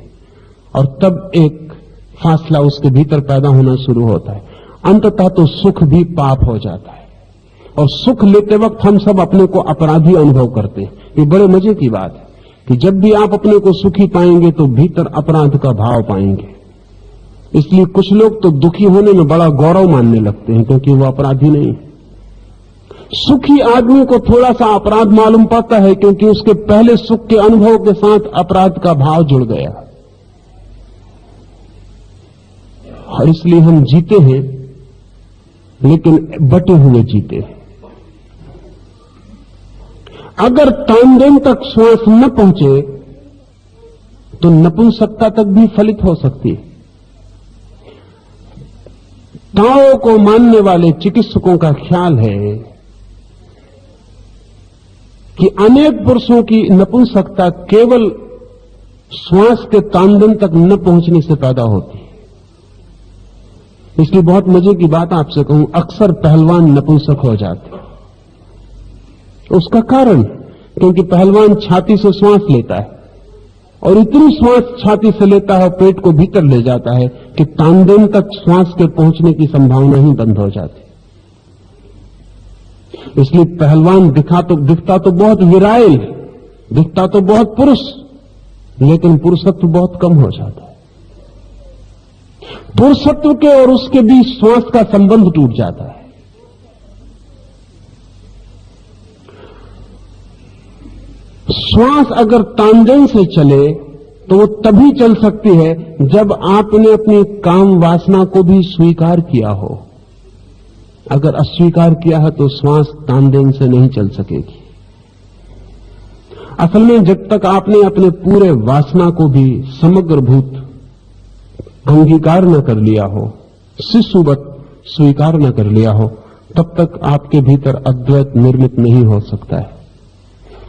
और तब एक फासला उसके भीतर पैदा होना शुरू होता है। अंततः तो सुख भी पाप हो जाता है, और सुख लेते वक्त हम सब अपने को अपराधी अनुभव करते हैं। ये बड़े मजे की बात है कि जब भी आप अपने को सुखी पाएंगे तो भीतर अपराध का भाव पाएंगे। इसलिए कुछ लोग तो दुखी होने में बड़ा गौरव मानने लगते हैं, क्योंकि वो अपराधी नहीं। सुखी आदमी को थोड़ा सा अपराध मालूम पड़ता है, क्योंकि उसके पहले सुख के अनुभव के साथ अपराध का भाव जुड़ गया, और इसलिए हम जीते हैं, लेकिन बटे हुए जीते हैं। अगर तांडेन तक श्वास न पहुंचे तो नपुंसकता तक भी फलित हो सकती है। ताओ को मानने वाले चिकित्सकों का ख्याल है कि अनेक पुरुषों की नपुंसकता केवल श्वास के तांडेन तक न पहुंचने से पैदा होती है। इसलिए बहुत मजे की बात आपसे कहूं, अक्सर पहलवान नपुंसक हो जाते। उसका कारण, क्योंकि पहलवान छाती से श्वास लेता है, और इतनी श्वास छाती से लेता है, पेट को भीतर ले जाता है कि तांडेन तक श्वास के पहुंचने की संभावना ही बंद हो जाती। इसलिए पहलवान दिखता तो बहुत विराइल, दिखता तो बहुत पुरुष, लेकिन पुरुषत्व बहुत कम हो जाता है। पुरुषत्व के और उसके बीच श्वास का संबंध टूट जाता है। श्वास अगर तांडेन से चले तो वो तभी चल सकती है जब आपने अपनी काम वासना को भी स्वीकार किया हो। अगर अस्वीकार किया है तो श्वास तांडेन से नहीं चल सकेगी। असल में जब तक आपने अपने पूरे वासना को भी समग्रभूत अंगीकार न कर लिया हो, शिशुवत स्वीकार न कर लिया हो, तब तक आपके भीतर अद्वैत निर्मित नहीं हो सकता है।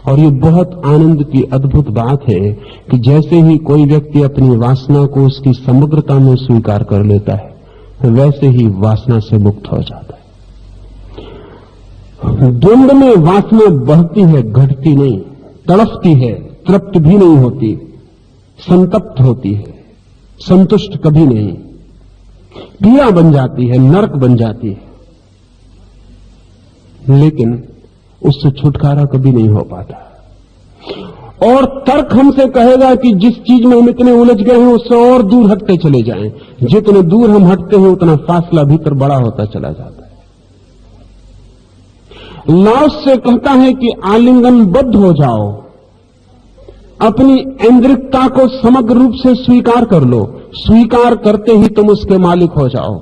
और ये बहुत आनंद की अद्भुत बात है कि जैसे ही कोई व्यक्ति अपनी वासना को उसकी समग्रता में स्वीकार कर लेता है, वैसे ही वासना से मुक्त हो जाता है। द्वंद्व में वासना बढ़ती है, घटती नहीं, तड़पती है, तृप्त भी नहीं होती, संतप्त होती है, संतुष्ट कभी नहीं, पीड़ा बन जाती है, नरक बन जाती है, लेकिन उससे छुटकारा कभी नहीं हो पाता। और तर्क हमसे कहेगा कि जिस चीज में हम इतने उलझ गए हैं उससे और दूर हटते चले जाएं। जितने दूर हम हटते हैं उतना फासला भीतर बड़ा होता चला जाता है। लाओस से कहता है कि आलिंगनबद्ध हो जाओ, अपनी ऐन्द्रिकता को समग्र रूप से स्वीकार कर लो। स्वीकार करते ही तुम उसके मालिक हो जाओ।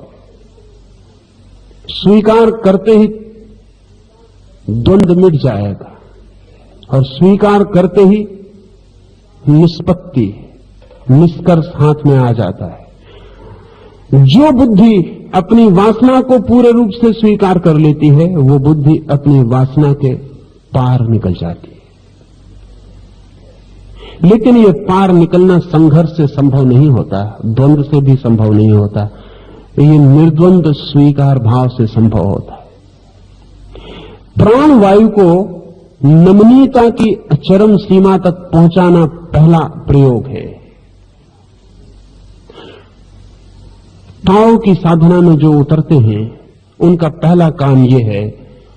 स्वीकार करते ही द्वंद्व मिट जाएगा, और स्वीकार करते ही निष्पत्ति, निष्कर्ष हाथ में आ जाता है। जो बुद्धि अपनी वासना को पूरे रूप से स्वीकार कर लेती है, वो बुद्धि अपनी वासना के पार निकल जाती है। लेकिन ये पार निकलना संघर्ष से संभव नहीं होता, द्वंद्व से भी संभव नहीं होता। ये निर्द्वंद स्वीकार भाव से संभव होता है। प्राणवायु को नमनीयता की चरम सीमा तक पहुंचाना पहला प्रयोग है। ताओ की साधना में जो उतरते हैं उनका पहला काम यह है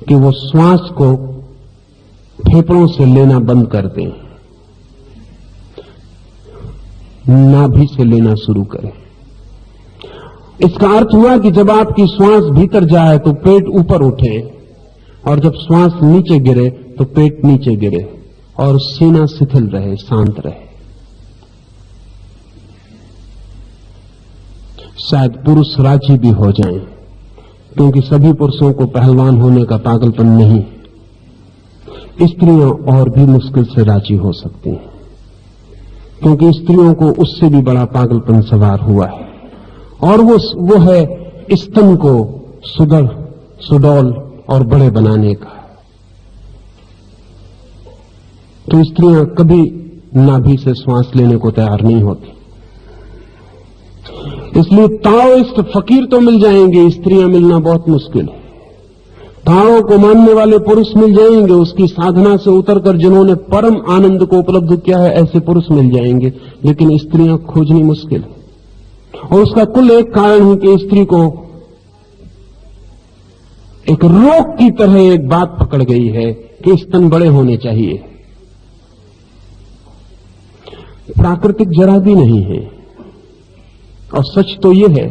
कि वो श्वास को फेफड़ों से लेना बंद कर दें, नाभि से लेना शुरू करें। इसका अर्थ हुआ कि जब आपकी श्वास भीतर जाए तो पेट ऊपर उठे, और जब श्वास नीचे गिरे तो पेट नीचे गिरे, और सीना शिथिल रहे, शांत रहे। शायद पुरुष राजी भी हो जाएं, क्योंकि सभी पुरुषों को पहलवान होने का पागलपन नहीं। स्त्रियां और भी मुश्किल से राजी हो सकती हैं, क्योंकि स्त्रियों को उससे भी बड़ा पागलपन सवार हुआ है, और वो है स्तन को सुडौल और बड़े बनाने का। तो स्त्रियां कभी नाभि से श्वास लेने को तैयार नहीं होती। इसलिए ताओइस्ट फकीर तो मिल जाएंगे, स्त्रियां मिलना बहुत मुश्किल है। ताओ को मानने वाले पुरुष मिल जाएंगे, उसकी साधना से उतरकर जिन्होंने परम आनंद को उपलब्ध किया है, ऐसे पुरुष मिल जाएंगे, लेकिन स्त्रियां खोजनी मुश्किल है। और उसका कुल एक कारण है कि स्त्री को एक रोग की तरह एक बात पकड़ गई है कि स्तन बड़े होने चाहिए। प्राकृतिक जरा भी नहीं है, और सच तो यह है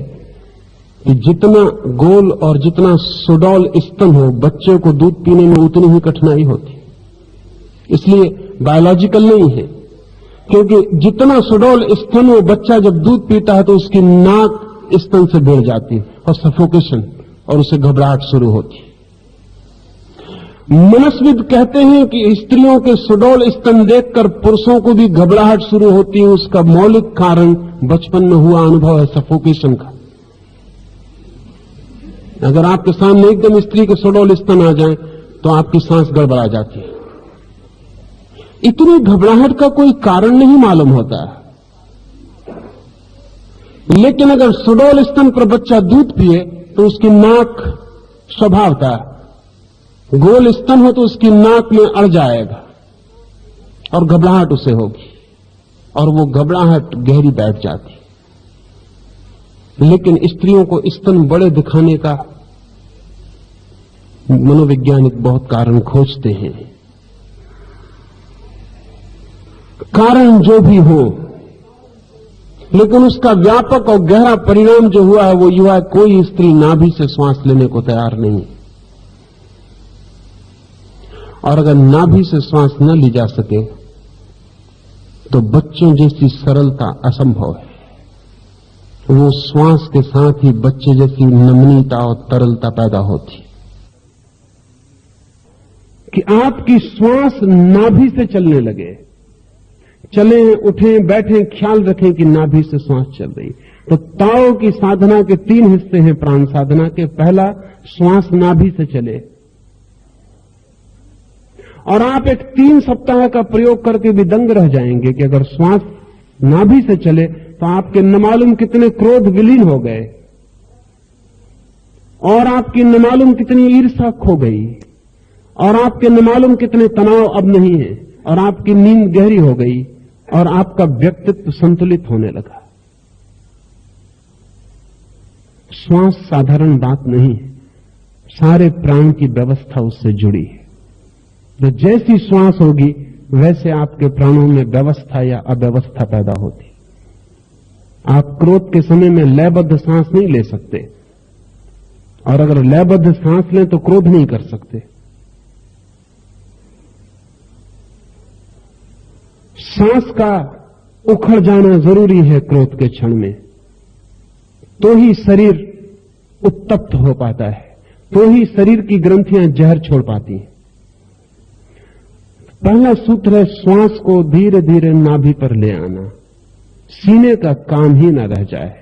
कि जितना गोल और जितना सुडौल स्तन हो, बच्चे को दूध पीने में उतनी ही कठिनाई होती। इसलिए बायोलॉजिकल नहीं है, क्योंकि जितना सुडौल स्तन हो, बच्चा जब दूध पीता है तो उसकी नाक स्तन से भिड़ जाती है और सफोकेशन, और उसे घबराहट शुरू होती है। मनस्विद कहते हैं कि स्त्रियों के सुडौल स्तन देखकर पुरुषों को भी घबराहट शुरू होती है। उसका मौलिक कारण बचपन में हुआ अनुभव है सफोकेशन का। अगर आपके सामने एकदम स्त्री के सुडौल स्तन आ जाएं, तो आपकी सांस गड़बड़ा जाती है। इतनी घबराहट का कोई कारण नहीं मालूम होता, लेकिन अगर सुडौल स्तन पर बच्चा दूध पिए तो उसकी नाक स्वभावता, गोल स्तन हो तो उसकी नाक में अड़ जाएगा और घबराहट उसे होगी, और वो घबराहट गहरी बैठ जाती। लेकिन स्त्रियों को स्तन बड़े दिखाने का मनोवैज्ञानिक बहुत कारण खोजते हैं। कारण जो भी हो, लेकिन उसका व्यापक और गहरा परिणाम जो हुआ है वो युवा है, कोई स्त्री नाभि से श्वास लेने को तैयार नहीं। और अगर नाभि से श्वास न ली जा सके तो बच्चों जैसी सरलता असंभव है। वो श्वास के साथ ही बच्चे जैसी नमनीयता और तरलता पैदा होती कि आपकी श्वास नाभि से चलने लगे। चलें, उठें, बैठें, ख्याल रखें कि नाभि से श्वास चल रही। तो ताओ की साधना के 3 हिस्से हैं प्राण साधना के। पहला, श्वास नाभि से चले, और आप एक 3 सप्ताह का प्रयोग करके भी दंग रह जाएंगे कि अगर श्वास नाभि से चले तो आपके न मालूम कितने क्रोध विलीन हो गए, और आपकी न मालूम कितनी ईर्ष्या खो गई, और आपके न मालूम कितने तनाव अब नहीं है, और आपकी नींद गहरी हो गई, और आपका व्यक्तित्व संतुलित होने लगा। श्वास साधारण बात नहीं है, सारे प्राण की व्यवस्था उससे जुड़ी है। तो जैसी श्वास होगी वैसे आपके प्राणों में व्यवस्था या अव्यवस्था पैदा होती। आप क्रोध के समय में लयबद्ध सांस नहीं ले सकते, और अगर लयबद्ध सांस लें तो क्रोध नहीं कर सकते। सांस का उखड़ जाना जरूरी है क्रोध के क्षण में, तो ही शरीर उत्तप्त हो पाता है, तो ही शरीर की ग्रंथियां जहर छोड़ पाती हैं। पहला सूत्र है श्वास को धीरे धीरे नाभि पर ले आना, सीने का काम ही ना रह जाए।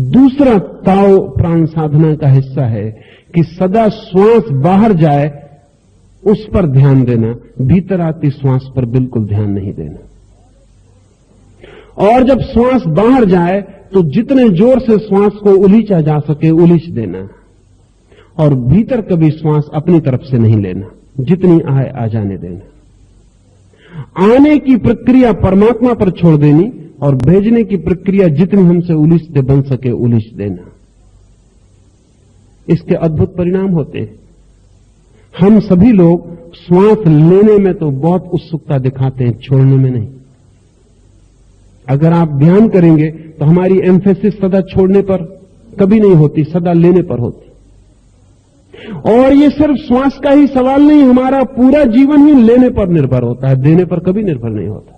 दूसरा ताओ प्राण साधना का हिस्सा है कि सदा श्वास बाहर जाए उस पर ध्यान देना, भीतर आती श्वास पर बिल्कुल ध्यान नहीं देना। और जब श्वास बाहर जाए तो जितने जोर से श्वास को उलीचा जा सके उलीच देना, और भीतर कभी श्वास अपनी तरफ से नहीं लेना, जितनी आए आ जाने देना। आने की प्रक्रिया परमात्मा पर छोड़ देनी, और भेजने की प्रक्रिया जितनी हमसे उलीचते बन सके उलीच देना। इसके अद्भुत परिणाम होते हैं। हम सभी लोग श्वास लेने में तो बहुत उत्सुकता दिखाते हैं, छोड़ने में नहीं। अगर आप ध्यान करेंगे तो हमारी एम्फेसिस सदा छोड़ने पर कभी नहीं होती, सदा लेने पर होती। और ये सिर्फ श्वास का ही सवाल नहीं, हमारा पूरा जीवन ही लेने पर निर्भर होता है, देने पर कभी निर्भर नहीं होता।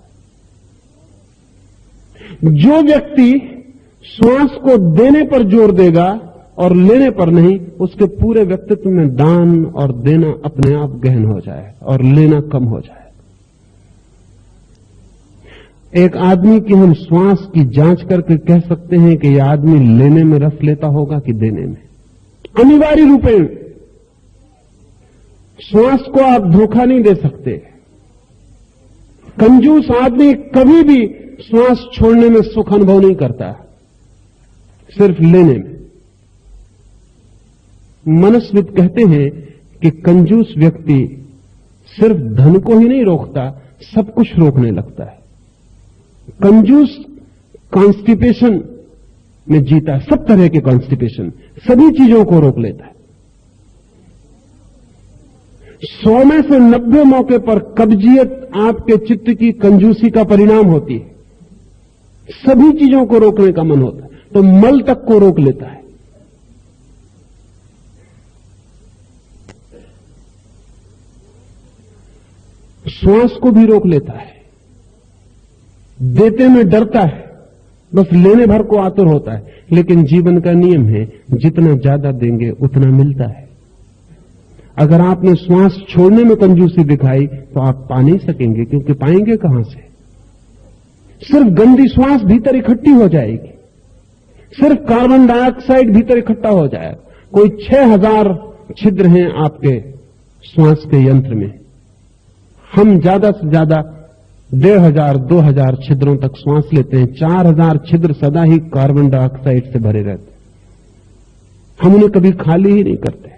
जो व्यक्ति श्वास को देने पर जोर देगा और लेने पर नहीं, उसके पूरे व्यक्तित्व में दान और देना अपने आप गहन हो जाए और लेना कम हो जाए। एक आदमी की हम श्वास की जांच करके कह सकते हैं कि यह आदमी लेने में रस लेता होगा कि देने में। अनिवार्य रूपेण श्वास को आप धोखा नहीं दे सकते। कंजूस आदमी कभी भी श्वास छोड़ने में सुख अनुभव नहीं करता, सिर्फ लेने में। मनस्विद कहते हैं कि कंजूस व्यक्ति सिर्फ धन को ही नहीं रोकता, सब कुछ रोकने लगता है। कंजूस कॉन्स्टिपेशन में जीता है, सब तरह के कॉन्स्टिपेशन, सभी चीजों को रोक लेता है। 100 में से 90 मौके पर कब्जियत आपके चित्त की कंजूसी का परिणाम होती है। सभी चीजों को रोकने का मन होता है, तो मल तक को रोक लेता है। श्वास को भी रोक लेता है। देते में डरता है, बस लेने भर को आतुर होता है। लेकिन जीवन का नियम है, जितना ज्यादा देंगे उतना मिलता है। अगर आपने श्वास छोड़ने में कंजूसी दिखाई तो आप पा नहीं सकेंगे, क्योंकि पाएंगे कहां से? सिर्फ गंदी श्वास भीतर इकट्ठी हो जाएगी, सिर्फ कार्बन डाइऑक्साइड भीतर इकट्ठा हो जाएगा। कोई 6000 छिद्र हैं आपके श्वास के यंत्र में। हम ज्यादा से ज्यादा 1500-2000 छिद्रों तक श्वास लेते हैं। 4000 छिद्र सदा ही कार्बन डाइऑक्साइड से भरे रहते हैं। हम उन्हें कभी खाली ही नहीं करते।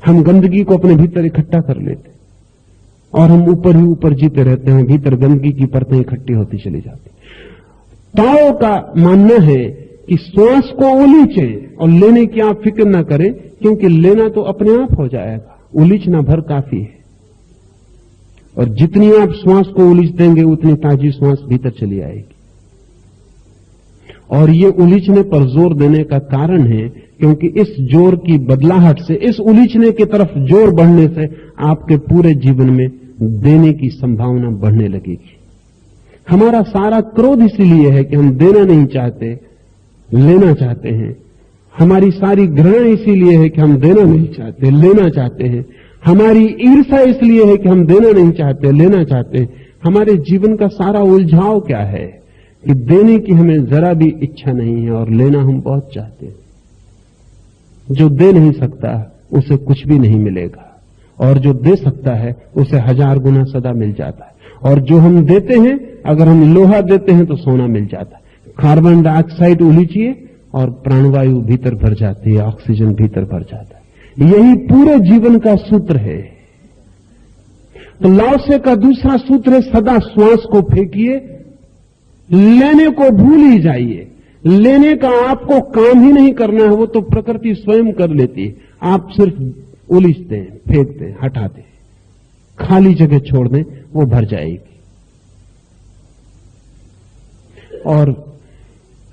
हम गंदगी को अपने भीतर इकट्ठा कर लेते और हम ऊपर ही ऊपर जीते रहते हैं। भीतर गंदगी की परतें इकट्ठी होती चली जाती। ताओ का मानना है कि श्वास को उलीचें और लेने की आप फिक्र ना करें, क्योंकि लेना तो अपने आप हो जाएगा, उलीचना भर काफी है। और जितनी आप श्वास को उलीच देंगे उतनी ताजी श्वास भीतर चली आएगी। और ये उलीचने पर जोर देने का कारण है क्योंकि इस जोर की बदलाहट से, इस उलीचने की तरफ जोर बढ़ने से आपके पूरे जीवन में देने की संभावना बढ़ने लगेगी। हमारा सारा क्रोध इसीलिए है कि हम देना नहीं चाहते, लेना चाहते हैं। हमारी सारी घृणा इसीलिए है कि हम देना नहीं चाहते, लेना चाहते हैं। हमारी ईर्ष्या इसलिए है कि हम देना नहीं चाहते, लेना चाहते हैं। हमारे जीवन का सारा उलझाव क्या है कि देने की हमें जरा भी इच्छा नहीं है और लेना हम बहुत चाहते हैं। जो दे नहीं सकता उसे कुछ भी नहीं मिलेगा, और जो दे सकता है उसे 1000 गुना सदा मिल जाता है। और जो हम देते हैं, अगर हम लोहा देते हैं तो सोना मिल जाता है। कार्बन डाइऑक्साइड उलीचिए और प्राणवायु भीतर भर जाती है, ऑक्सीजन भीतर भर जाता है। यही पूरे जीवन का सूत्र है। तो लाओसे का दूसरा सूत्र है, सदा श्वास को फेंकिए, लेने को भूल ही जाइए। लेने का आपको काम ही नहीं करना है, वो तो प्रकृति स्वयं कर लेती है। आप सिर्फ उलीचते हैं, फेंकते हैं, हटाते हैं, खाली जगह छोड़ दें, वो भर जाएगी। और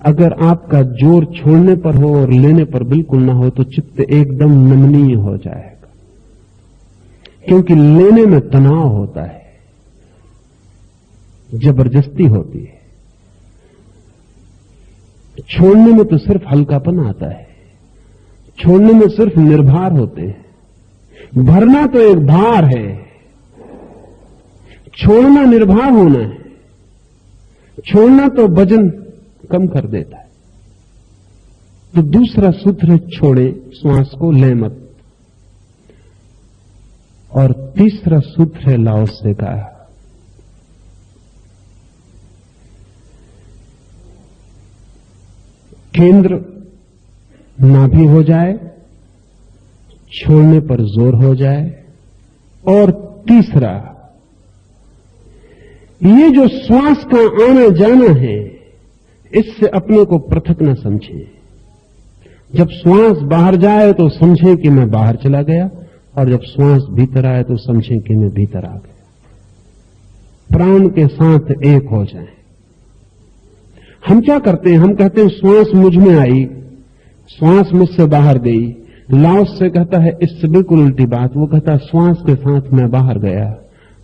अगर आपका जोर छोड़ने पर हो और लेने पर बिल्कुल ना हो तो चित्त एकदम नमनीय हो जाएगा, क्योंकि लेने में तनाव होता है, जबरदस्ती होती है। छोड़ने में तो सिर्फ हल्कापन आता है, छोड़ने में सिर्फ निर्भर होते हैं। भरना तो एक भार है, छोड़ना निर्भर होना है। छोड़ना तो वजन कम कर देता है। तो दूसरा सूत्र है, छोड़े श्वास को, ले मत। और तीसरा सूत्र है लाओसे का, केंद्र नाभि हो जाए, छोड़ने पर जोर हो जाए। और तीसरा, ये जो श्वास का आना जाना है, इससे अपने को पृथक न समझें। जब श्वास बाहर जाए तो समझें कि मैं बाहर चला गया, और जब श्वास भीतर आए तो समझें कि मैं भीतर आ गया। प्राण के साथ एक हो जाएं। हम क्या करते हैं? हम कहते हैं श्वास मुझ में आई, श्वास मुझसे बाहर गई। लाओसे कहता है इससे बिल्कुल उल्टी बात। वो कहता है श्वास के साथ मैं बाहर गया,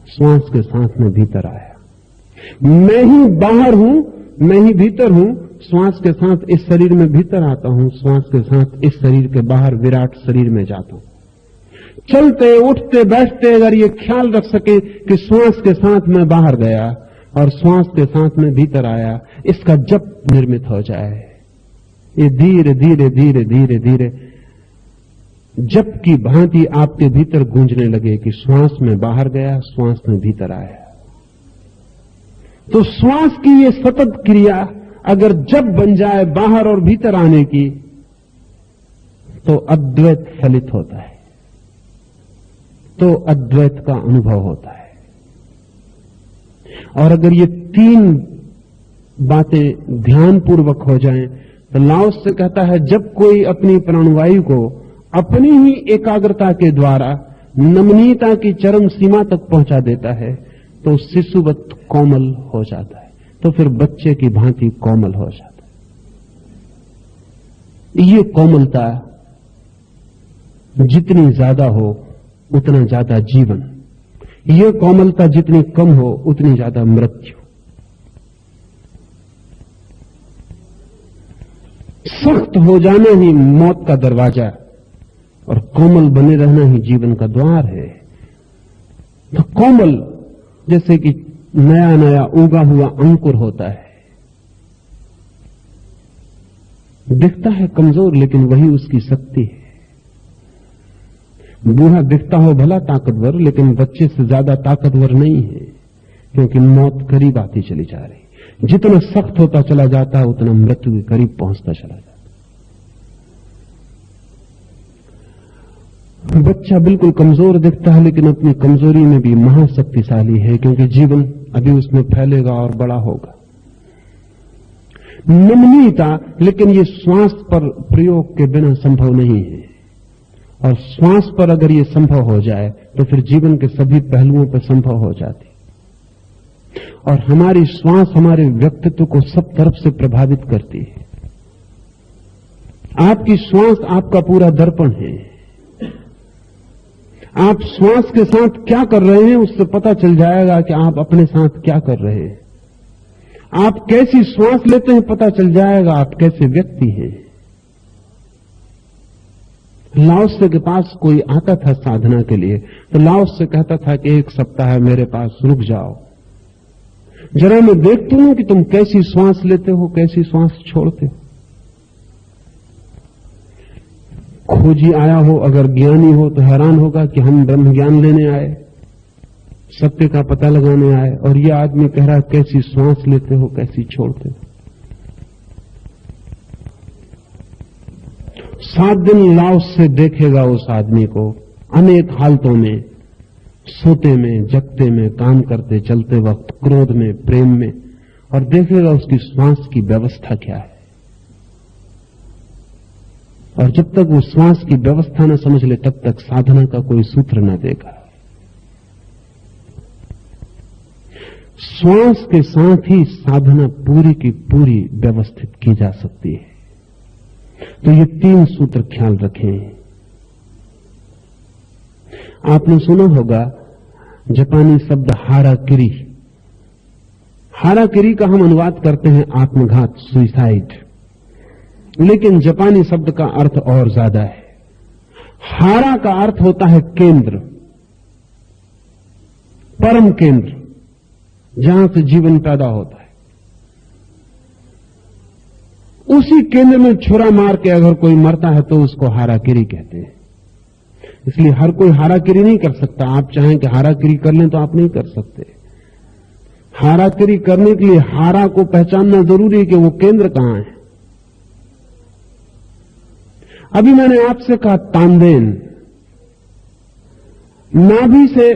श्वास के साथ मैं भीतर आया। मैं ही बाहर हूं, मैं ही भीतर हूं, श्वास के साथ इस शरीर में भीतर आता हूं, श्वास के साथ इस शरीर के बाहर विराट शरीर में जाता हूं। चलते उठते बैठते अगर ये ख्याल रख सके कि श्वास के साथ मैं बाहर गया और श्वास के साथ मैं भीतर आया, इसका जप निर्मित हो जाए। ये धीरे धीरे धीरे धीरे धीरे जप की भांति आपके भीतर गूंजने लगे कि श्वास में बाहर गया, श्वास में भीतर आया। तो श्वास की ये सतत क्रिया अगर जप बन जाए बाहर और भीतर आने की, तो अद्वैत फलित होता है, तो अद्वैत का अनुभव होता है। और अगर ये तीन बातें ध्यानपूर्वक हो जाएं, तो लाओस से कहता है जब कोई अपनी प्राणवायु को अपनी ही एकाग्रता के द्वारा नमनीयता की चरम सीमा तक पहुंचा देता है, तो शिशुवत कोमल हो जाता है, तो फिर बच्चे की भांति कोमल हो जाता है। ये कोमलता जितनी ज्यादा हो उतना ज्यादा जीवन, ये कोमलता जितनी कम हो उतनी ज्यादा मृत्यु। सख्त हो जाना ही मौत का दरवाजा और कोमल बने रहना ही जीवन का द्वार है। तो कोमल जैसे कि नया नया उगा हुआ अंकुर होता है, दिखता है कमजोर लेकिन वही उसकी शक्ति है। बूढ़ा दिखता हो भला ताकतवर, लेकिन बच्चे से ज्यादा ताकतवर नहीं है, क्योंकि मौत करीब आती चली जा रही। जितना सख्त होता चला जाता है उतना मृत्यु के करीब पहुंचता चला जाता। बच्चा बिल्कुल कमजोर दिखता है, लेकिन अपनी कमजोरी में भी महाशक्तिशाली है, क्योंकि जीवन अभी उसमें फैलेगा और बड़ा होगा। नमनीयता, लेकिन ये श्वास पर प्रयोग के बिना संभव नहीं है, और श्वास पर अगर ये संभव हो जाए तो फिर जीवन के सभी पहलुओं पर संभव हो जाती। और हमारी श्वास हमारे व्यक्तित्व को सब तरफ से प्रभावित करती है। आपकी श्वास आपका पूरा दर्पण है। आप श्वास के साथ क्या कर रहे हैं उससे पता चल जाएगा कि आप अपने साथ क्या कर रहे हैं। आप कैसी श्वास लेते हैं पता चल जाएगा आप कैसे व्यक्ति हैं। लाओत्से के पास कोई आता था साधना के लिए, तो लाओत्से कहता था कि एक सप्ताह मेरे पास रुक जाओ, जरा मैं देखता हूं कि तुम कैसी श्वास लेते हो, कैसी श्वास छोड़ते हो। खोजी आया हो, अगर ज्ञानी हो तो हैरान होगा कि हम ब्रह्म ज्ञान लेने आए, सत्य का पता लगाने आए, और ये आदमी कह रहा है कैसी श्वास लेते हो, कैसी छोड़ते हो। 7 दिन लाओत्से देखेगा उस आदमी को, अनेक हालतों में, सोते में, जगते में, काम करते चलते वक्त, क्रोध में, प्रेम में, और देखेगा उसकी श्वास की व्यवस्था क्या है। और जब तक वो श्वास की व्यवस्था न समझ ले तब तक साधना का कोई सूत्र न देगा। श्वास के साथ ही साधना पूरी की पूरी व्यवस्थित की जा सकती है। तो ये 3 सूत्र ख्याल रखें। आपने सुना होगा जापानी शब्द हाराकिरी। हाराकिरी का हम अनुवाद करते हैं आत्मघात, सुइसाइड, लेकिन जापानी शब्द का अर्थ और ज्यादा है। हारा का अर्थ होता है केंद्र, परम केंद्र, जहां से जीवन पैदा होता है। उसी केंद्र में छुरा मार के अगर कोई मरता है तो उसको हाराकिरी कहते हैं। इसलिए हर कोई हाराकिरी नहीं कर सकता। आप चाहें कि हाराकिरी कर लें तो आप नहीं कर सकते। हाराकिरी करने के लिए हारा को पहचानना जरूरी है कि वो केंद्र कहां है। अभी मैंने आपसे कहा तानदेन, नाभि से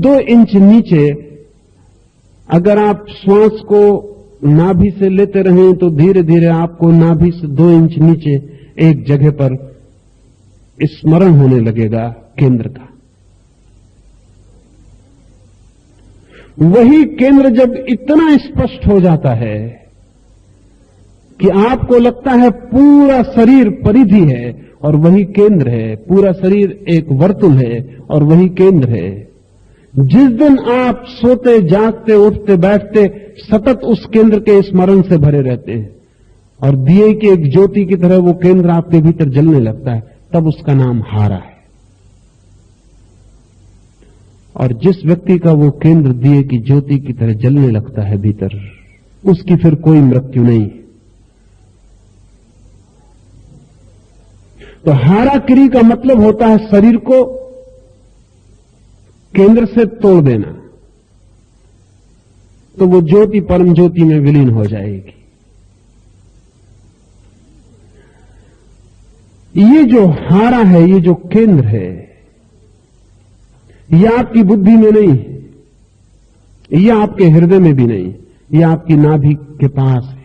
2 इंच नीचे अगर आप श्वास को नाभि से लेते रहें तो धीरे धीरे आपको नाभि से 2 इंच नीचे एक जगह पर स्मरण होने लगेगा केंद्र का। वही केंद्र जब इतना स्पष्ट हो जाता है कि आपको लगता है पूरा शरीर परिधि है और वही केंद्र है, पूरा शरीर एक वर्तुल है और वही केंद्र है। जिस दिन आप सोते जागते उठते बैठते सतत उस केंद्र के स्मरण से भरे रहते हैं और दिए की एक ज्योति की तरह वो केंद्र आपके भीतर जलने लगता है, तब उसका नाम हारा है। और जिस व्यक्ति का वो केंद्र दिए की ज्योति की तरह जलने लगता है भीतर, उसकी फिर कोई मृत्यु नहीं। तो हाराकिरी का मतलब होता है शरीर को केंद्र से तोड़ देना, तो वो ज्योति परम ज्योति में विलीन हो जाएगी। ये जो हारा है, ये जो केंद्र है, यह आपकी बुद्धि में नहीं, यह आपके हृदय में भी नहीं, यह आपकी नाभि के पास है।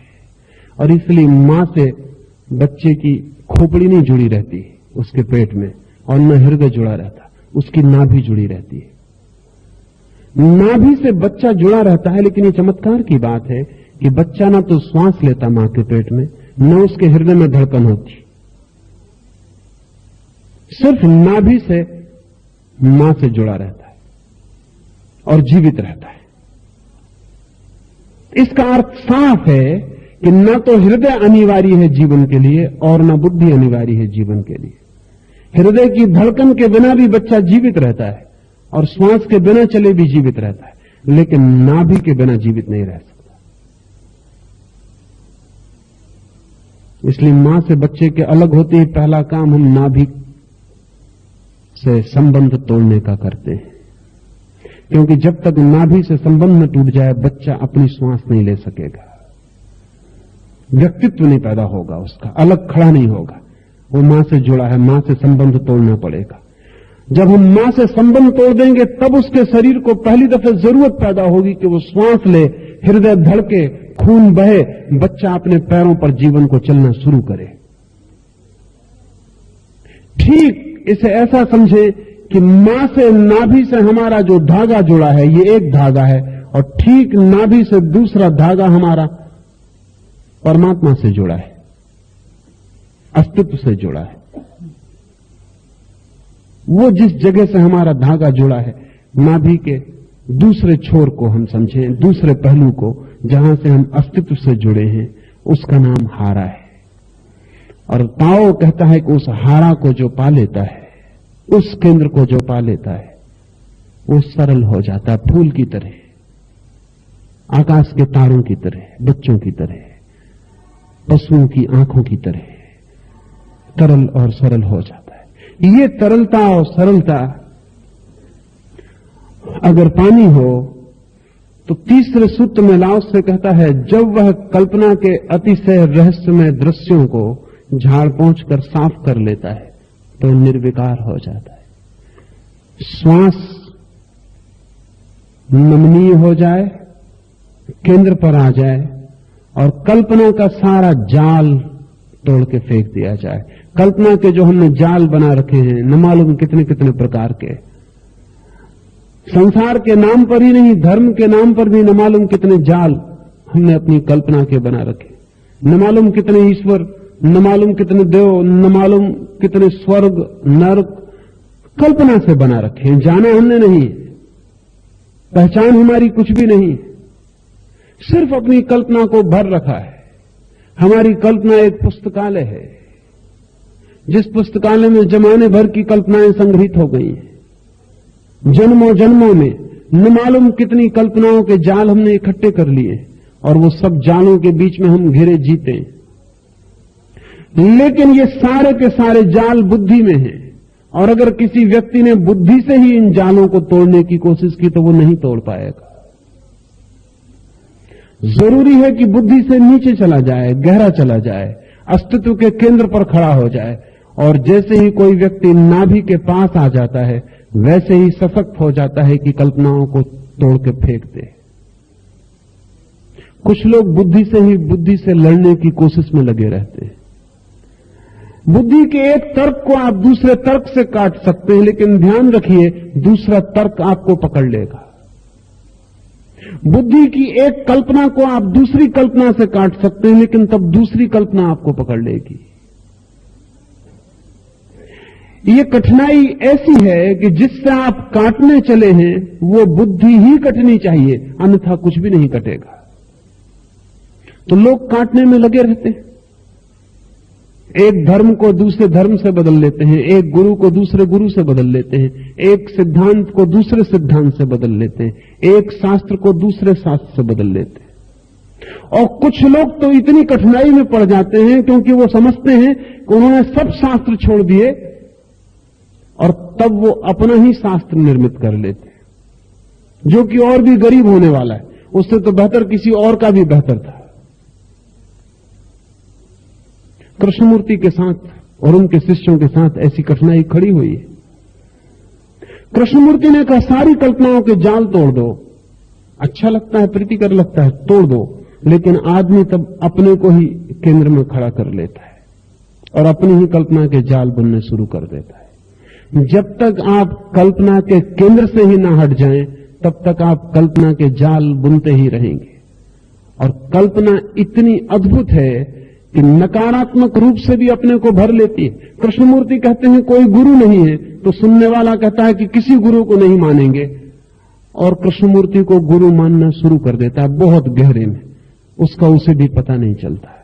और इसलिए मां से बच्चे की खोपड़ी नहीं जुड़ी रहती उसके पेट में, और न हृदय जुड़ा रहता, उसकी नाभि जुड़ी रहती है। नाभि से बच्चा जुड़ा रहता है, लेकिन ये चमत्कार की बात है कि बच्चा ना तो श्वास लेता मां के पेट में, न उसके हृदय में धड़कन होती, सिर्फ नाभि से मां से जुड़ा रहता है और जीवित रहता है। इसका अर्थ साफ है कि न तो हृदय अनिवार्य है जीवन के लिए और न बुद्धि अनिवार्य है जीवन के लिए। हृदय की धड़कन के बिना भी बच्चा जीवित रहता है और श्वास के बिना चले भी जीवित रहता है, लेकिन नाभि के बिना जीवित नहीं रह सकता। इसलिए मां से बच्चे के अलग होते ही पहला काम हम नाभि से संबंध तोड़ने का करते हैं, क्योंकि जब तक नाभि से संबंध न टूट जाए बच्चा अपनी श्वास नहीं ले सकेगा, व्यक्तित्व नहीं पैदा होगा, उसका अलग खड़ा नहीं होगा। वो मां से जुड़ा है, मां से संबंध तोड़ना पड़ेगा। जब हम मां से संबंध तोड़ देंगे तब उसके शरीर को पहली दफे जरूरत पैदा होगी कि वो श्वास ले, हृदय धड़के, खून बहे, बच्चा अपने पैरों पर जीवन को चलना शुरू करे। ठीक इसे ऐसा समझे कि मां से नाभि से हमारा जो धागा जुड़ा है ये एक धागा है, और ठीक नाभि से दूसरा धागा हमारा परमात्मा से जुड़ा है, अस्तित्व से जुड़ा है। वो जिस जगह से हमारा धागा जुड़ा है, नाभि के दूसरे छोर को हम समझें, दूसरे पहलू को, जहां से हम अस्तित्व से जुड़े हैं, उसका नाम हारा है। और ताओ कहता है कि उस हारा को जो पा लेता है, उस केंद्र को जो पा लेता है, वो सरल हो जाता है, फूल की तरह, आकाश के तारों की तरह, बच्चों की तरह, पशुओं की आंखों की तरह तरल और सरल हो जाता है। ये तरलता और सरलता अगर पानी हो तो तीसरे सूत्र में लाओस से कहता है, जब वह कल्पना के अतिशय रहस्यमय दृश्यों को झाड़ पोंछ कर साफ कर लेता है तो निर्विकार हो जाता है। श्वास नमनीय हो जाए, केंद्र पर आ जाए और कल्पना का सारा जाल तोड़ के फेंक दिया जाए। कल्पना के जो हमने जाल बना रखे हैं, न मालूम कितने कितने प्रकार के, संसार के नाम पर ही नहीं, धर्म के नाम पर भी न मालूम कितने जाल हमने अपनी कल्पना के बना रखे। न मालूम कितने ईश्वर, न मालूम कितने देव, न मालूम कितने स्वर्ग नरक कल्पना से बना रखे हैं। जाना हमने नहीं, पहचान हमारी कुछ भी नहीं, सिर्फ अपनी कल्पना को भर रखा है। हमारी कल्पना एक पुस्तकालय है, जिस पुस्तकालय में जमाने भर की कल्पनाएं संग्रहित हो गई हैं। जन्मों जन्मों में न मालूम कितनी कल्पनाओं के जाल हमने इकट्ठे कर लिए और वो सब जालों के बीच में हम घिरे जीते। लेकिन ये सारे के सारे जाल बुद्धि में हैं, और अगर किसी व्यक्ति ने बुद्धि से ही इन जालों को तोड़ने की कोशिश की तो वो नहीं तोड़ पाएगा। जरूरी है कि बुद्धि से नीचे चला जाए, गहरा चला जाए, अस्तित्व के केंद्र पर खड़ा हो जाए, और जैसे ही कोई व्यक्ति नाभि के पास आ जाता है वैसे ही सशक्त हो जाता है कि कल्पनाओं को तोड़ के फेंक दे। कुछ लोग बुद्धि से ही बुद्धि से लड़ने की कोशिश में लगे रहते हैं। बुद्धि के एक तर्क को आप दूसरे तर्क से काट सकते हैं, लेकिन ध्यान रखिए दूसरा तर्क आपको पकड़ लेगा। बुद्धि की एक कल्पना को आप दूसरी कल्पना से काट सकते हैं, लेकिन तब दूसरी कल्पना आपको पकड़ लेगी। ये कठिनाई ऐसी है कि जिससे आप काटने चले हैं वो बुद्धि ही कटनी चाहिए, अन्यथा कुछ भी नहीं कटेगा। तो लोग काटने में लगे रहते हैं, एक धर्म को दूसरे धर्म से बदल लेते हैं, एक गुरु को दूसरे गुरु से बदल लेते हैं, एक सिद्धांत को दूसरे सिद्धांत से बदल लेते हैं, एक शास्त्र को दूसरे शास्त्र से बदल लेते हैं। और कुछ लोग तो इतनी कठिनाई में पड़ जाते हैं क्योंकि वो समझते हैं कि उन्होंने सब शास्त्र छोड़ दिए और तब वो अपना ही शास्त्र निर्मित कर लेते हैं, जो कि और भी गरीब होने वाला है, उससे तो बेहतर किसी और का भी बेहतर था। कृष्णमूर्ति के साथ और उनके शिष्यों के साथ ऐसी कठिनाई खड़ी हुई है। कृष्णमूर्ति ने कहा सारी कल्पनाओं के जाल तोड़ दो, अच्छा लगता है, प्रीतिकर लगता है, तोड़ दो, लेकिन आदमी तब अपने को ही केंद्र में खड़ा कर लेता है और अपनी ही कल्पना के जाल बुनने शुरू कर देता है। जब तक आप कल्पना के केंद्र से ही ना हट जाएं, तब तक आप कल्पना के जाल बुनते ही रहेंगे। और कल्पना इतनी अद्भुत है कि नकारात्मक रूप से भी अपने को भर लेती है। कृष्णमूर्ति कहते हैं कोई गुरु नहीं है, तो सुनने वाला कहता है कि किसी गुरु को नहीं मानेंगे, और कृष्णमूर्ति को गुरु मानना शुरू कर देता है बहुत गहरे में, उसका उसे भी पता नहीं चलता।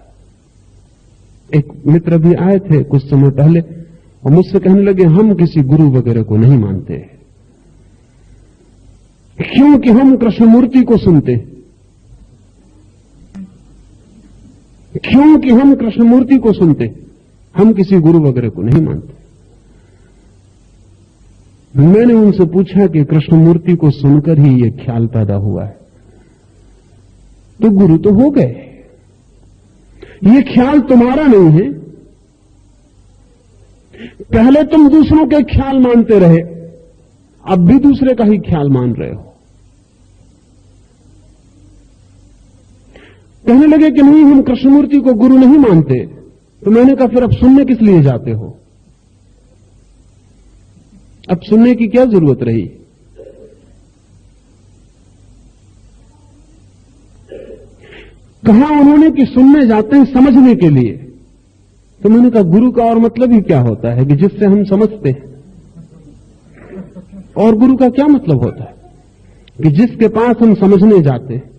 एक मित्र भी आए थे कुछ समय पहले और मुझसे कहने लगे हम किसी गुरु वगैरह को नहीं मानते, क्योंकि हम कृष्णमूर्ति को सुनते, क्योंकि हम कृष्णमूर्ति को सुनते, हम किसी गुरु वगैरह को नहीं मानते। मैंने उनसे पूछा कि कृष्णमूर्ति को सुनकर ही ये ख्याल पैदा हुआ है, तो गुरु तो हो गए, ये ख्याल तुम्हारा नहीं है। पहले तुम दूसरों के ख्याल मानते रहे, अब भी दूसरे का ही ख्याल मान रहे हो। कहने लगे कि नहीं हम कृष्णमूर्ति को गुरु नहीं मानते। तो मैंने कहा फिर अब सुनने किस लिए जाते हो? अब सुनने की क्या जरूरत रही? कहा उन्होंने कि सुनने जाते हैं समझने के लिए। तो मैंने कहा गुरु का और मतलब ही क्या होता है कि जिससे हम समझते हैं, और गुरु का क्या मतलब होता है कि जिसके पास हम समझने जाते हैं।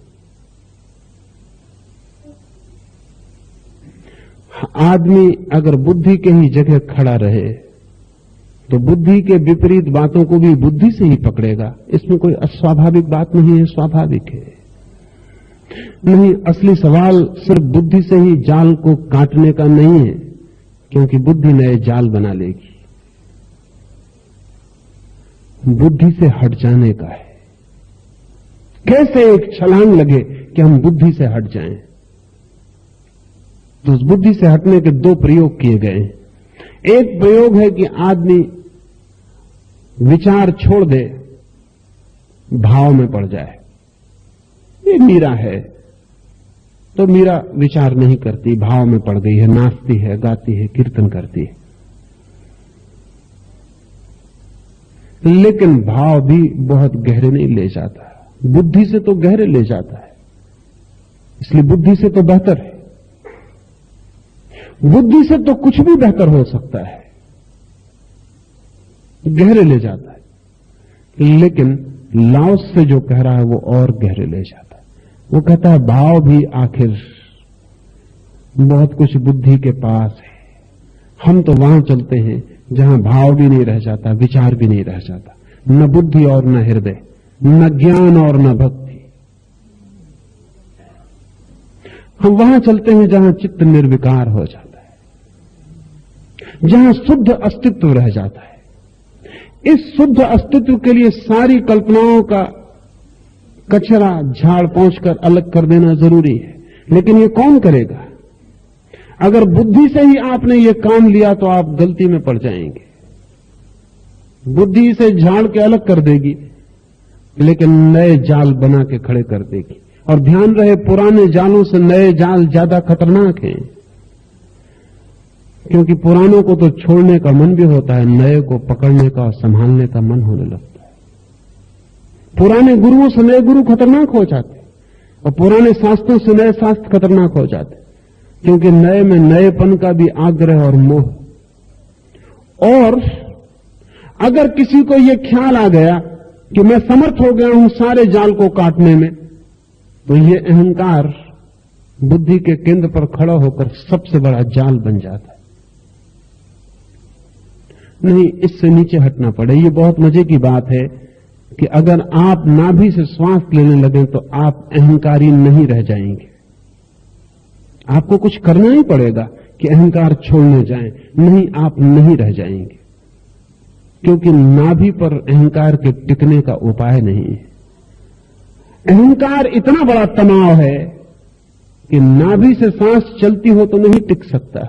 आदमी अगर बुद्धि के ही जगह खड़ा रहे तो बुद्धि के विपरीत बातों को भी बुद्धि से ही पकड़ेगा। इसमें कोई अस्वाभाविक बात नहीं है, स्वाभाविक है। नहीं, असली सवाल सिर्फ बुद्धि से ही जाल को काटने का नहीं है, क्योंकि बुद्धि नए जाल बना लेगी। बुद्धि से हट जाने का है। कैसे एक छलांग लगे कि हम बुद्धि से हट जाएं? तो उस बुद्धि से हटने के दो प्रयोग किए गए। एक प्रयोग है कि आदमी विचार छोड़ दे, भाव में पड़ जाए। ये मीरा है, तो मीरा विचार नहीं करती, भाव में पड़ गई है, नाचती है, गाती है, कीर्तन करती है। लेकिन भाव भी बहुत गहरे नहीं ले जाता, बुद्धि से तो गहरे ले जाता है, इसलिए बुद्धि से तो बेहतर है। बुद्धि से तो कुछ भी बेहतर हो सकता है, गहरे ले जाता है। लेकिन लाओस से जो कह रहा है वो और गहरे ले जाता है। वो कहता है भाव भी आखिर बहुत कुछ बुद्धि के पास है। हम तो वहां चलते हैं जहां भाव भी नहीं रह जाता, विचार भी नहीं रह जाता, न बुद्धि और न हृदय, न ज्ञान और न भक्ति। हम वहां चलते हैं जहां चित्त निर्विकार हो जाता है, जहां शुद्ध अस्तित्व रह जाता है। इस शुद्ध अस्तित्व के लिए सारी कल्पनाओं का कचरा झाड़ पहुंचकर अलग कर देना जरूरी है। लेकिन ये कौन करेगा? अगर बुद्धि से ही आपने ये काम लिया तो आप गलती में पड़ जाएंगे। बुद्धि से झाड़ के अलग कर देगी, लेकिन नए जाल बना के खड़े कर देगी। और ध्यान रहे, पुराने जालों से नए जाल ज्यादा खतरनाक हैं, क्योंकि पुरानों को तो छोड़ने का मन भी होता है, नए को पकड़ने का और संभालने का मन होने लगता है। पुराने गुरुओं से नए गुरु खतरनाक हो जाते, और पुराने शास्त्रों से नए शास्त्र खतरनाक हो जाते, क्योंकि नए में नएपन का भी आग्रह और मोह। और अगर किसी को यह ख्याल आ गया कि मैं समर्थ हो गया हूं सारे जाल को काटने में, तो यह अहंकार बुद्धि के केंद्र पर खड़ा होकर सबसे बड़ा जाल बन जाता है। नहीं, इससे नीचे हटना पड़े। ये बहुत मजे की बात है कि अगर आप नाभि से श्वास लेने लगे तो आप अहंकारी नहीं रह जाएंगे। आपको कुछ करना ही पड़ेगा कि अहंकार छोड़ने जाएं, नहीं आप नहीं रह जाएंगे, क्योंकि नाभि पर अहंकार के टिकने का उपाय नहीं है। अहंकार इतना बड़ा तनाव है कि नाभि से सांस चलती हो तो नहीं टिक सकता,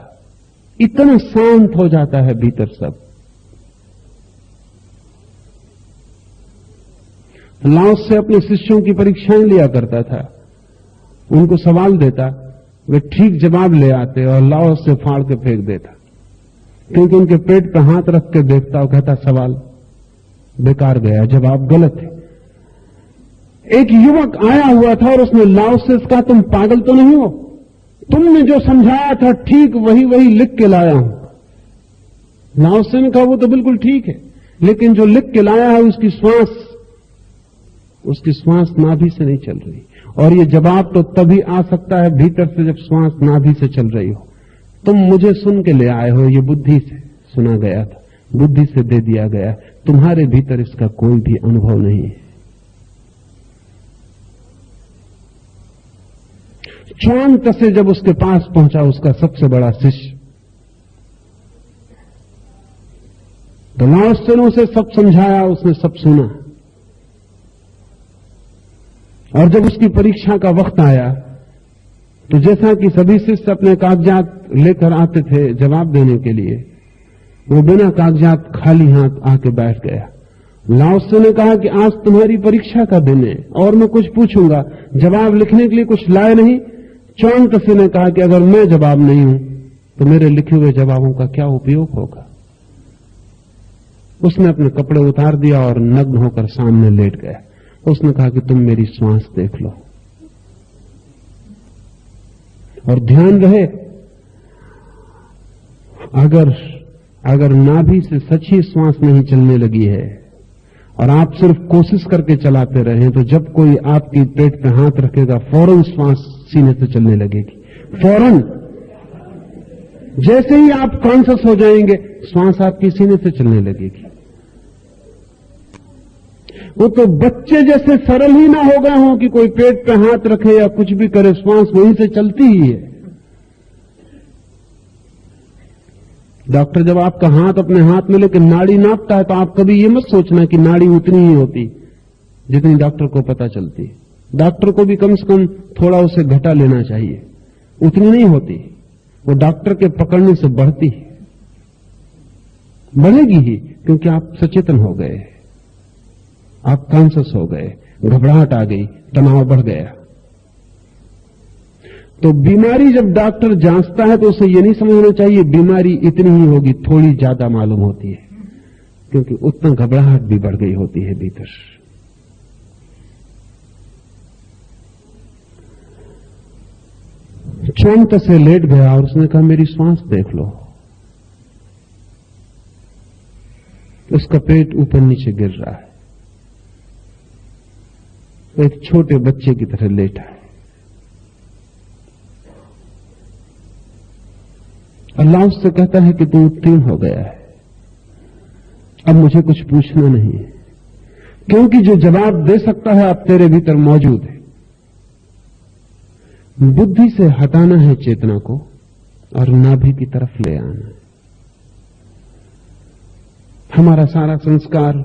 इतना शांत हो जाता है भीतर सब। लाओस से अपने शिष्यों की परीक्षाएं लिया करता था, उनको सवाल देता, वे ठीक जवाब ले आते और लाओस से फाड़ के फेंक देता, क्योंकि उनके पेट पर हाथ रख के देखता और कहता सवाल बेकार गया, जवाब गलत है। एक युवक आया हुआ था और उसने लाओस से कहा, तुम पागल तो नहीं हो, तुमने जो समझाया था ठीक वही वही लिख के लाया हूं। लाओस ने कहा वो तो बिल्कुल ठीक है, लेकिन जो लिख के लाया है उसकी श्वास नाभि से नहीं चल रही, और ये जवाब तो तभी आ सकता है भीतर से जब श्वास नाभि से चल रही हो। तुम मुझे सुन के ले आए हो, ये बुद्धि से सुना गया था, बुद्धि से दे दिया गया, तुम्हारे भीतर इसका कोई भी अनुभव नहीं है। च्वांग से जब उसके पास पहुंचा उसका सबसे बड़ा शिष्य, तो लाओस ने उसे सब समझाया, उसने सब सुना, और जब उसकी परीक्षा का वक्त आया तो जैसा कि सभी शिष्य अपने कागजात लेकर आते थे जवाब देने के लिए, वो बिना कागजात खाली हाथ आके बैठ गया। लाओस ने कहा कि आज तुम्हारी परीक्षा का दिन है और मैं कुछ पूछूंगा, जवाब लिखने के लिए कुछ लाए नहीं। च्वांग त्से ने कहा कि अगर मैं जवाब नहीं हूं तो मेरे लिखे हुए जवाबों का क्या उपयोग होगा। उसने अपने कपड़े उतार दिया और नग्न होकर सामने लेट गया। उसने कहा कि तुम मेरी श्वास देख लो, और ध्यान रहे अगर नाभि से सच्ची श्वास नहीं चलने लगी है और आप सिर्फ कोशिश करके चलाते रहे, तो जब कोई आपकी पेट पे हाथ रखेगा फौरन श्वास सीने से चलने लगेगी। फौरन जैसे ही आप कॉन्शियस हो जाएंगे श्वास आपकी सीने से चलने लगेगी। वो तो बच्चे जैसे सरल ही ना हो गए हों कि कोई पेट पे हाथ रखे या कुछ भी करे, श्वास वहीं से चलती ही है। डॉक्टर जब आपका हाथ अपने हाथ में लेकर नाड़ी नापता है तो आप कभी ये मत सोचना कि नाड़ी उतनी ही होती जितनी डॉक्टर को पता चलती। डॉक्टर को भी कम से कम थोड़ा उसे घटा लेना चाहिए, उतनी नहीं होती, वो डॉक्टर के पकड़ने से बढ़ती, बढ़ेगी ही, क्योंकि आप सचेतन हो गए, आप कॉन्शियस हो गए, घबराहट आ गई, तनाव बढ़ गया। तो बीमारी जब डॉक्टर जांचता है तो उसे यह नहीं समझना चाहिए बीमारी इतनी ही होगी, थोड़ी ज्यादा मालूम होती है, क्योंकि उतना घबराहट भी बढ़ गई होती है भीतर। च्वांग से लेट गया और उसने कहा मेरी श्वास देख लो। उसका पेट ऊपर नीचे गिर रहा है, एक छोटे बच्चे की तरह लेटा है। अल्लाह उससे कहता है कि तू उत्तीर्ण हो गया है, अब मुझे कुछ पूछना नहीं है, क्योंकि जो जवाब दे सकता है अब तेरे भीतर मौजूद है। बुद्धि से हटाना है चेतना को और नाभि की तरफ ले आना है। हमारा सारा संस्कार,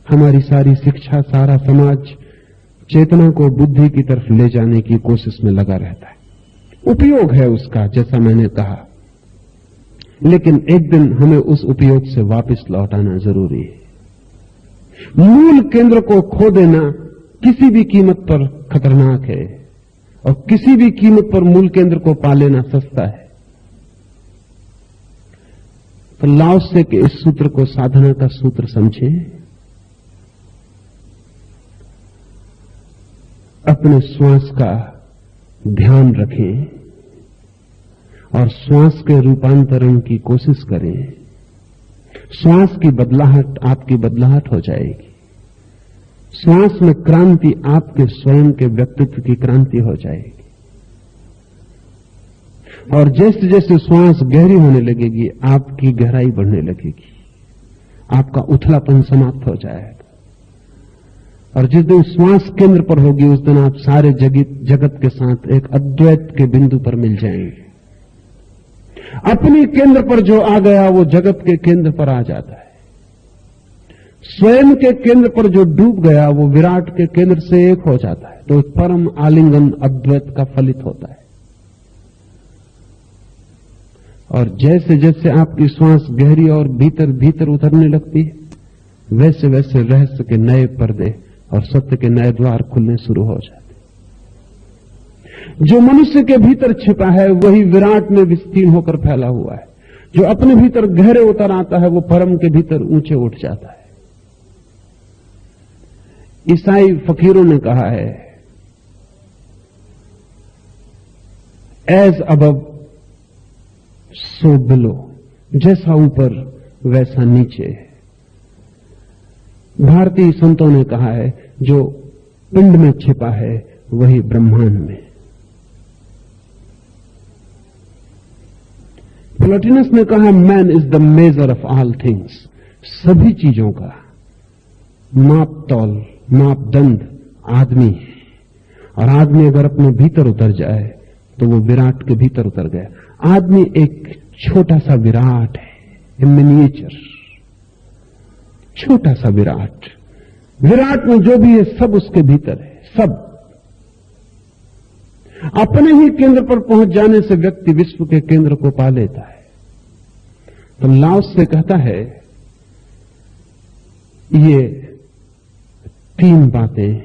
हमारी सारी शिक्षा, सारा समाज चेतना को बुद्धि की तरफ ले जाने की कोशिश में लगा रहता है। उपयोग है उसका, जैसा मैंने कहा, लेकिन एक दिन हमें उस उपयोग से वापस लौटाना जरूरी है। मूल केंद्र को खो देना किसी भी कीमत पर खतरनाक है और किसी भी कीमत पर मूल केंद्र को पा लेना सस्ता है। तो लाओस से के इस सूत्र को साधना का सूत्र समझें। अपने श्वास का ध्यान रखें और श्वास के रूपांतरण की कोशिश करें। श्वास की बदलाहट आपकी बदलाहट हो जाएगी। श्वास में क्रांति आपके स्वयं के व्यक्तित्व की क्रांति हो जाएगी। और जैसे जैसे श्वास गहरी होने लगेगी, आपकी गहराई बढ़ने लगेगी, आपका उथलापन समाप्त हो जाएगा। और जिस दिन श्वास केंद्र पर होगी, उस दिन आप सारे जगत के साथ एक अद्वैत के बिंदु पर मिल जाएंगे। अपनी केंद्र पर जो आ गया, वो जगत के केंद्र पर आ जाता है। स्वयं के केंद्र पर जो डूब गया, वो विराट के केंद्र से एक हो जाता है। तो परम आलिंगन अद्वैत का फलित होता है। और जैसे जैसे आपकी श्वास गहरी और भीतर भीतर उतरने लगती है, वैसे वैसे रहस्य के नए पर्दे और सत्य के नए द्वार खुलने शुरू हो जाते। जो मनुष्य के भीतर छिपा है, वही विराट में विस्तीर्ण होकर फैला हुआ है। जो अपने भीतर गहरे उतर आता है, वो परम के भीतर ऊंचे उठ जाता है। ईसाई फकीरों ने कहा है, एज अबव सो बिलो, जैसा ऊपर वैसा नीचे। भारतीय संतों ने कहा है, जो पिंड में छिपा है वही ब्रह्मांड में। प्लोटिनस ने कहा, man is the measure of all things. सभी चीजों का माप तौल, मापदंड आदमी है। और आदमी अगर अपने भीतर उतर जाए तो वो विराट के भीतर उतर गया। आदमी एक छोटा सा विराट है, ए मिनिएचर, छोटा सा विराट। विराट में जो भी है सब उसके भीतर है, सब। अपने ही केंद्र पर पहुंच जाने से व्यक्ति विश्व के केंद्र को पा लेता है। तो लाओस से कहता है, ये 3 बातें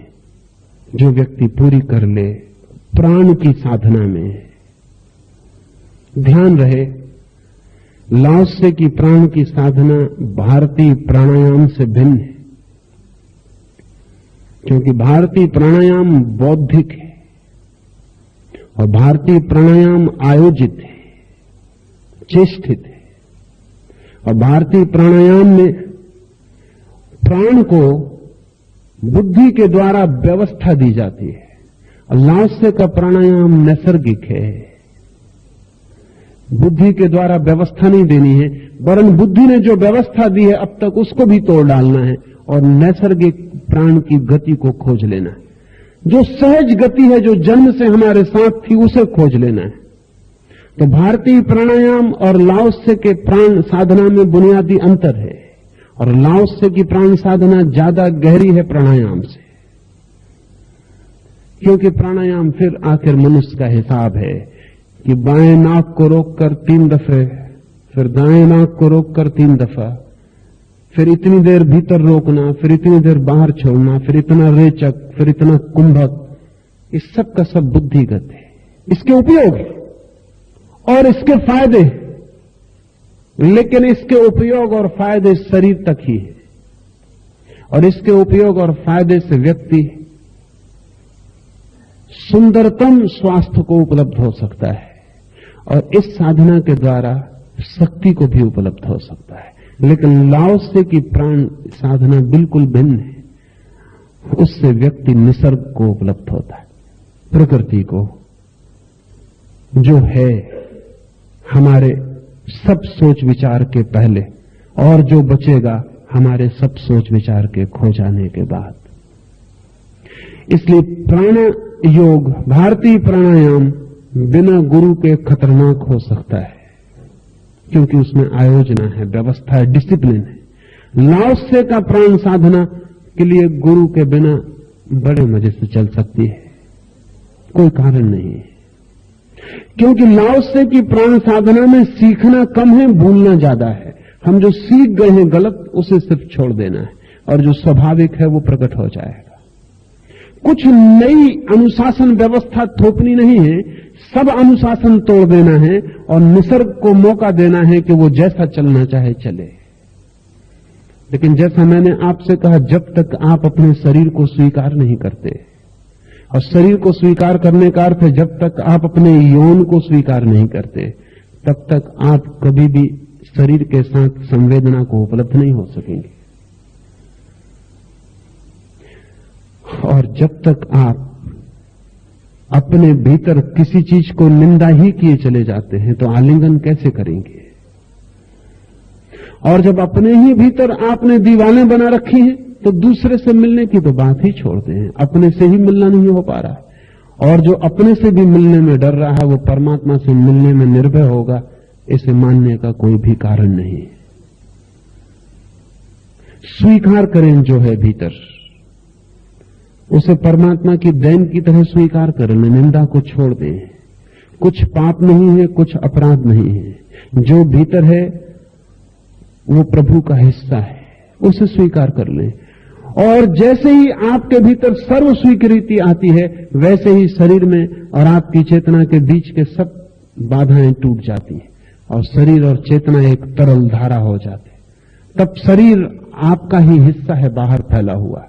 जो व्यक्ति पूरी कर ले प्राण की साधना में। ध्यान रहे, लाओसे की प्राण की साधना भारतीय प्राणायाम से भिन्न है, क्योंकि भारतीय प्राणायाम बौद्धिक है और भारतीय प्राणायाम आयोजित है, चेष्टित है। और भारतीय प्राणायाम में प्राण को बुद्धि के द्वारा व्यवस्था दी जाती है। और लाओसे का प्राणायाम नैसर्गिक है, बुद्धि के द्वारा व्यवस्था नहीं देनी है, वरन बुद्धि ने जो व्यवस्था दी है अब तक उसको भी तोड़ डालना है और नैसर्गिक प्राण की गति को खोज लेना है। जो सहज गति है, जो जन्म से हमारे साथ थी, उसे खोज लेना है। तो भारतीय प्राणायाम और लाओसे के प्राण साधना में बुनियादी अंतर है। और लाओसे की प्राण साधना ज्यादा गहरी है प्राणायाम से, क्योंकि प्राणायाम फिर आखिर मनुष्य का हिसाब है कि बाएं नाक को रोककर 3 दफे, फिर दाएं नाक को रोककर 3 दफा, फिर इतनी देर भीतर रोकना, फिर इतनी देर बाहर छोड़ना, फिर इतना रेचक, फिर इतना कुंभक। इस सब का सब बुद्धिगत है। इसके उपयोग और इसके फायदे, लेकिन इसके उपयोग और फायदे शरीर तक ही है। और इसके उपयोग और फायदे से व्यक्ति सुंदरतम स्वास्थ्य को उपलब्ध हो सकता है और इस साधना के द्वारा शक्ति को भी उपलब्ध हो सकता है। लेकिन लाओसे की प्राण साधना बिल्कुल भिन्न है। उससे व्यक्ति निसर्ग को उपलब्ध होता है, प्रकृति को, जो है हमारे सब सोच विचार के पहले और जो बचेगा हमारे सब सोच विचार के खो जाने के बाद। इसलिए प्राण योग, भारतीय प्राणायाम बिना गुरु के खतरनाक हो सकता है, क्योंकि उसमें आयोजना है, व्यवस्था है, डिसिप्लिन है। लाओसे का प्राण साधना के लिए गुरु के बिना बड़े मजे से चल सकती है, कोई कारण नहीं है। क्योंकि लाओसे की प्राण साधना में सीखना कम है, भूलना ज्यादा है। हम जो सीख गए हैं गलत, उसे सिर्फ छोड़ देना है और जो स्वाभाविक है वो प्रकट हो जाएगा। कुछ नई अनुशासन व्यवस्था थोपनी नहीं है, सब अनुशासन तोड़ देना है और निसर्ग को मौका देना है कि वो जैसा चलना चाहे चले। लेकिन जैसा मैंने आपसे कहा, जब तक आप अपने शरीर को स्वीकार नहीं करते, और शरीर को स्वीकार करने का अर्थ है जब तक आप अपने यौन को स्वीकार नहीं करते, तब तक आप कभी भी शरीर के साथ संवेदना को उपलब्ध नहीं हो सकेंगे। और जब तक आप अपने भीतर किसी चीज को निंदा ही किए चले जाते हैं तो आलिंगन कैसे करेंगे? और जब अपने ही भीतर आपने दीवारें बना रखी हैं तो दूसरे से मिलने की तो बात ही छोड़ते हैं। अपने से ही मिलना नहीं हो पा रहा है, और जो अपने से भी मिलने में डर रहा है वो परमात्मा से मिलने में निर्भय होगा, इसे मानने का कोई भी कारण नहीं है। स्वीकार करें जो है भीतर, उसे परमात्मा की देन की तरह स्वीकार करें, निंदा को छोड़ दें। कुछ पाप नहीं है, कुछ अपराध नहीं है। जो भीतर है वो प्रभु का हिस्सा है, उसे स्वीकार कर लें। और जैसे ही आपके भीतर सर्व स्वीकृति आती है, वैसे ही शरीर में और आपकी चेतना के बीच के सब बाधाएं टूट जाती हैं और शरीर और चेतना एक तरल धारा हो जाते। तब शरीर आपका ही हिस्सा है बाहर फैला हुआ,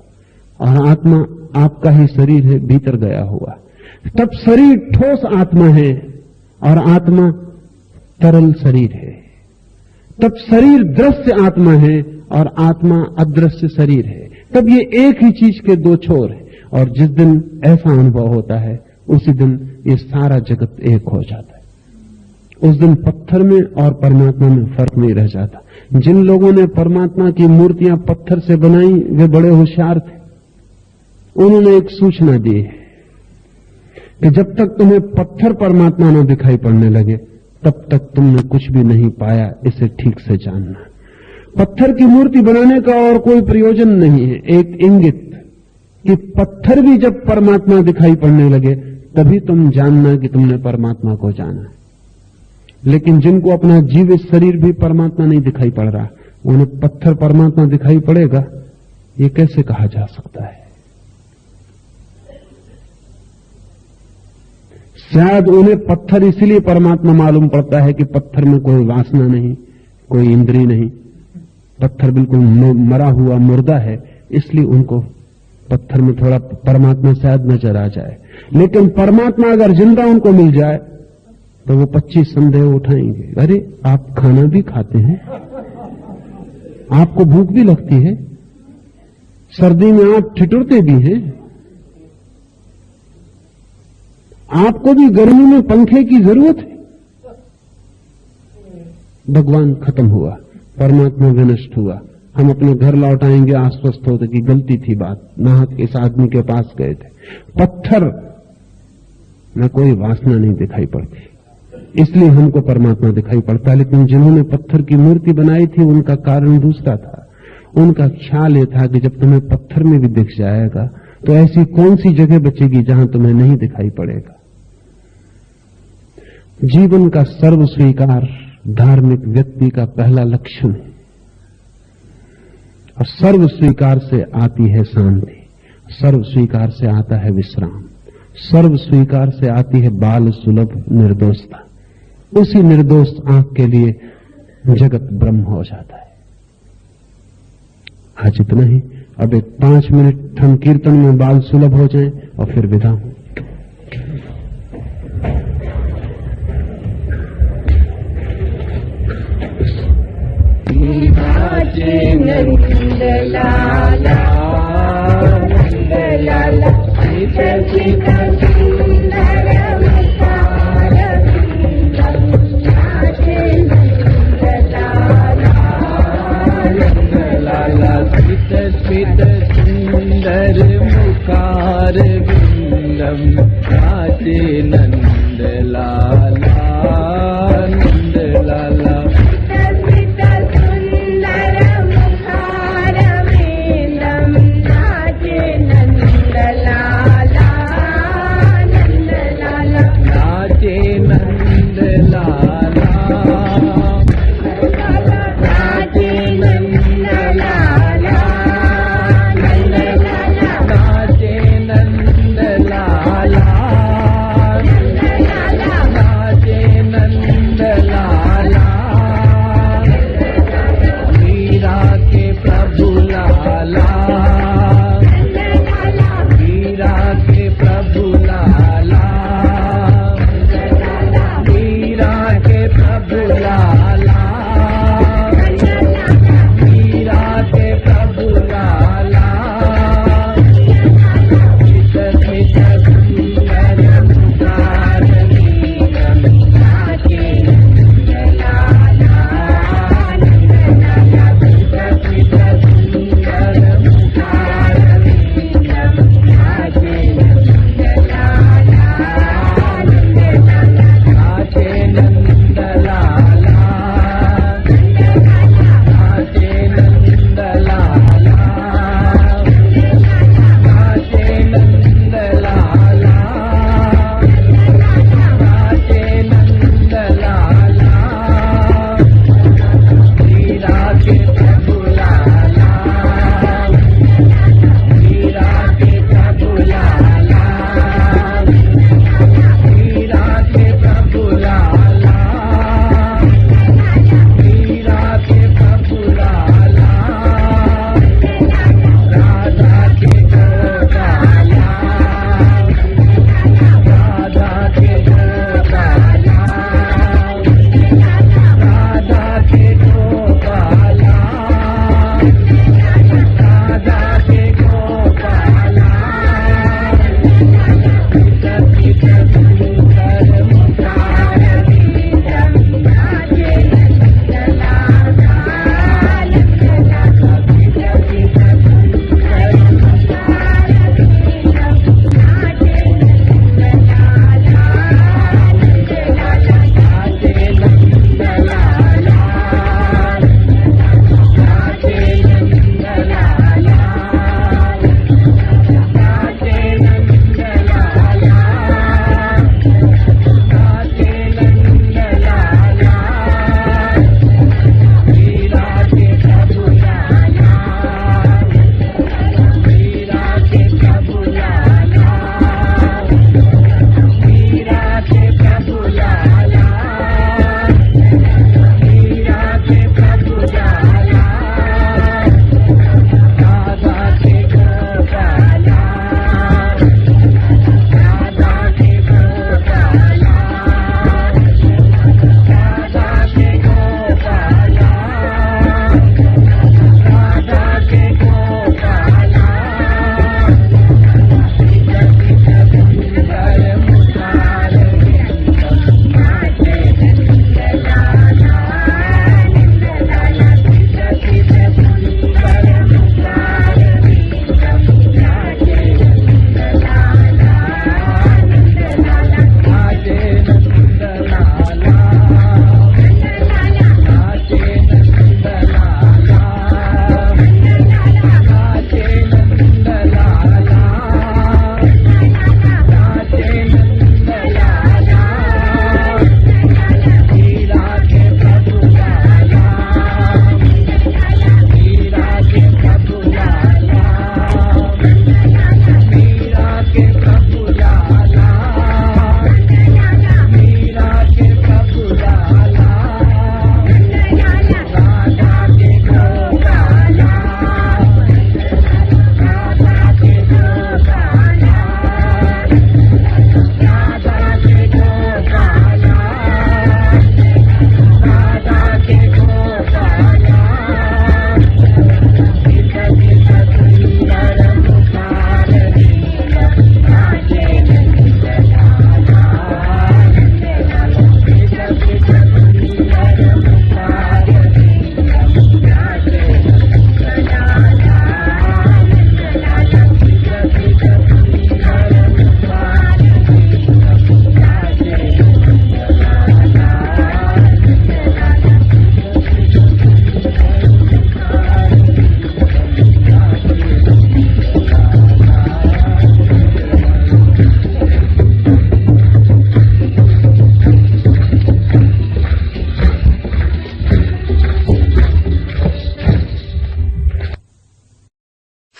और आत्मा आपका ही शरीर है भीतर गया हुआ। तब शरीर ठोस आत्मा है और आत्मा तरल शरीर है। तब शरीर दृश्य आत्मा है और आत्मा अदृश्य शरीर है। तब ये एक ही चीज के दो छोर है, और जिस दिन ऐसा अनुभव होता है उसी दिन ये सारा जगत एक हो जाता है। उस दिन पत्थर में और परमात्मा में फर्क नहीं रह जाता। जिन लोगों ने परमात्मा की मूर्तियां पत्थर से बनाई वे बड़े होशियार थे। उन्होंने एक सूचना दी कि जब तक तुम्हें पत्थर परमात्मा न दिखाई पड़ने लगे तब तक तुमने कुछ भी नहीं पाया, इसे ठीक से जानना। पत्थर की मूर्ति बनाने का और कोई प्रयोजन नहीं है, एक इंगित कि पत्थर भी जब परमात्मा दिखाई पड़ने लगे तभी तुम जानना कि तुमने परमात्मा को जाना। लेकिन जिनको अपना जीवित शरीर भी परमात्मा नहीं दिखाई पड़ रहा, उन्हें पत्थर परमात्मा दिखाई पड़ेगा, ये कैसे कहा जा सकता है? शायद उन्हें पत्थर इसलिए परमात्मा मालूम पड़ता है कि पत्थर में कोई वासना नहीं, कोई इंद्रिय नहीं, पत्थर बिल्कुल मरा हुआ मुर्दा है, इसलिए उनको पत्थर में थोड़ा परमात्मा शायद नजर आ जाए। लेकिन परमात्मा अगर जिंदा उनको मिल जाए तो वो 25 संदेह उठाएंगे। अरे आप खाना भी खाते हैं, आपको भूख भी लगती है, सर्दी में आप ठिठुरते भी हैं, आपको भी गर्मी में पंखे की जरूरत है। भगवान खत्म हुआ, परमात्मा विनष्ट हुआ। हम अपने घर लौट आएंगे आश्वस्त होते कि गलती थी बात, नाहक इस आदमी के पास गए थे। पत्थर में कोई वासना नहीं दिखाई पड़ती, इसलिए हमको परमात्मा दिखाई पड़ता। लेकिन जिन्होंने पत्थर की मूर्ति बनाई थी उनका कारण दूसरा था। उनका ख्याल यह था कि जब तुम्हें पत्थर में भी दिख जाएगा तो ऐसी कौन सी जगह बचेगी जहां तुम्हें नहीं दिखाई पड़ेगा। जीवन का सर्व स्वीकार धार्मिक व्यक्ति का पहला लक्षण है, और सर्व स्वीकार से आती है शांति, सर्व स्वीकार से आता है विश्राम, सर्व स्वीकार से आती है बाल सुलभ निर्दोषता। उसी निर्दोष आंख के लिए जगत ब्रह्म हो जाता है। आज इतना ही। अब एक 5 मिनट हम कीर्तन में बाल सुलभ हो जाएं और फिर विदा हो। सुंदर मुखार बिंदम नाचे नंद लाला नंद लाला। लाला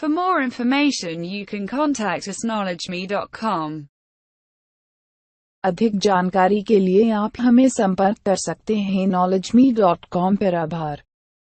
For more information you can contact us knowledgeme.com. अधिक जानकारी के लिए आप हमें संपर्क कर सकते हैं knowledgeme.com पर। आभार।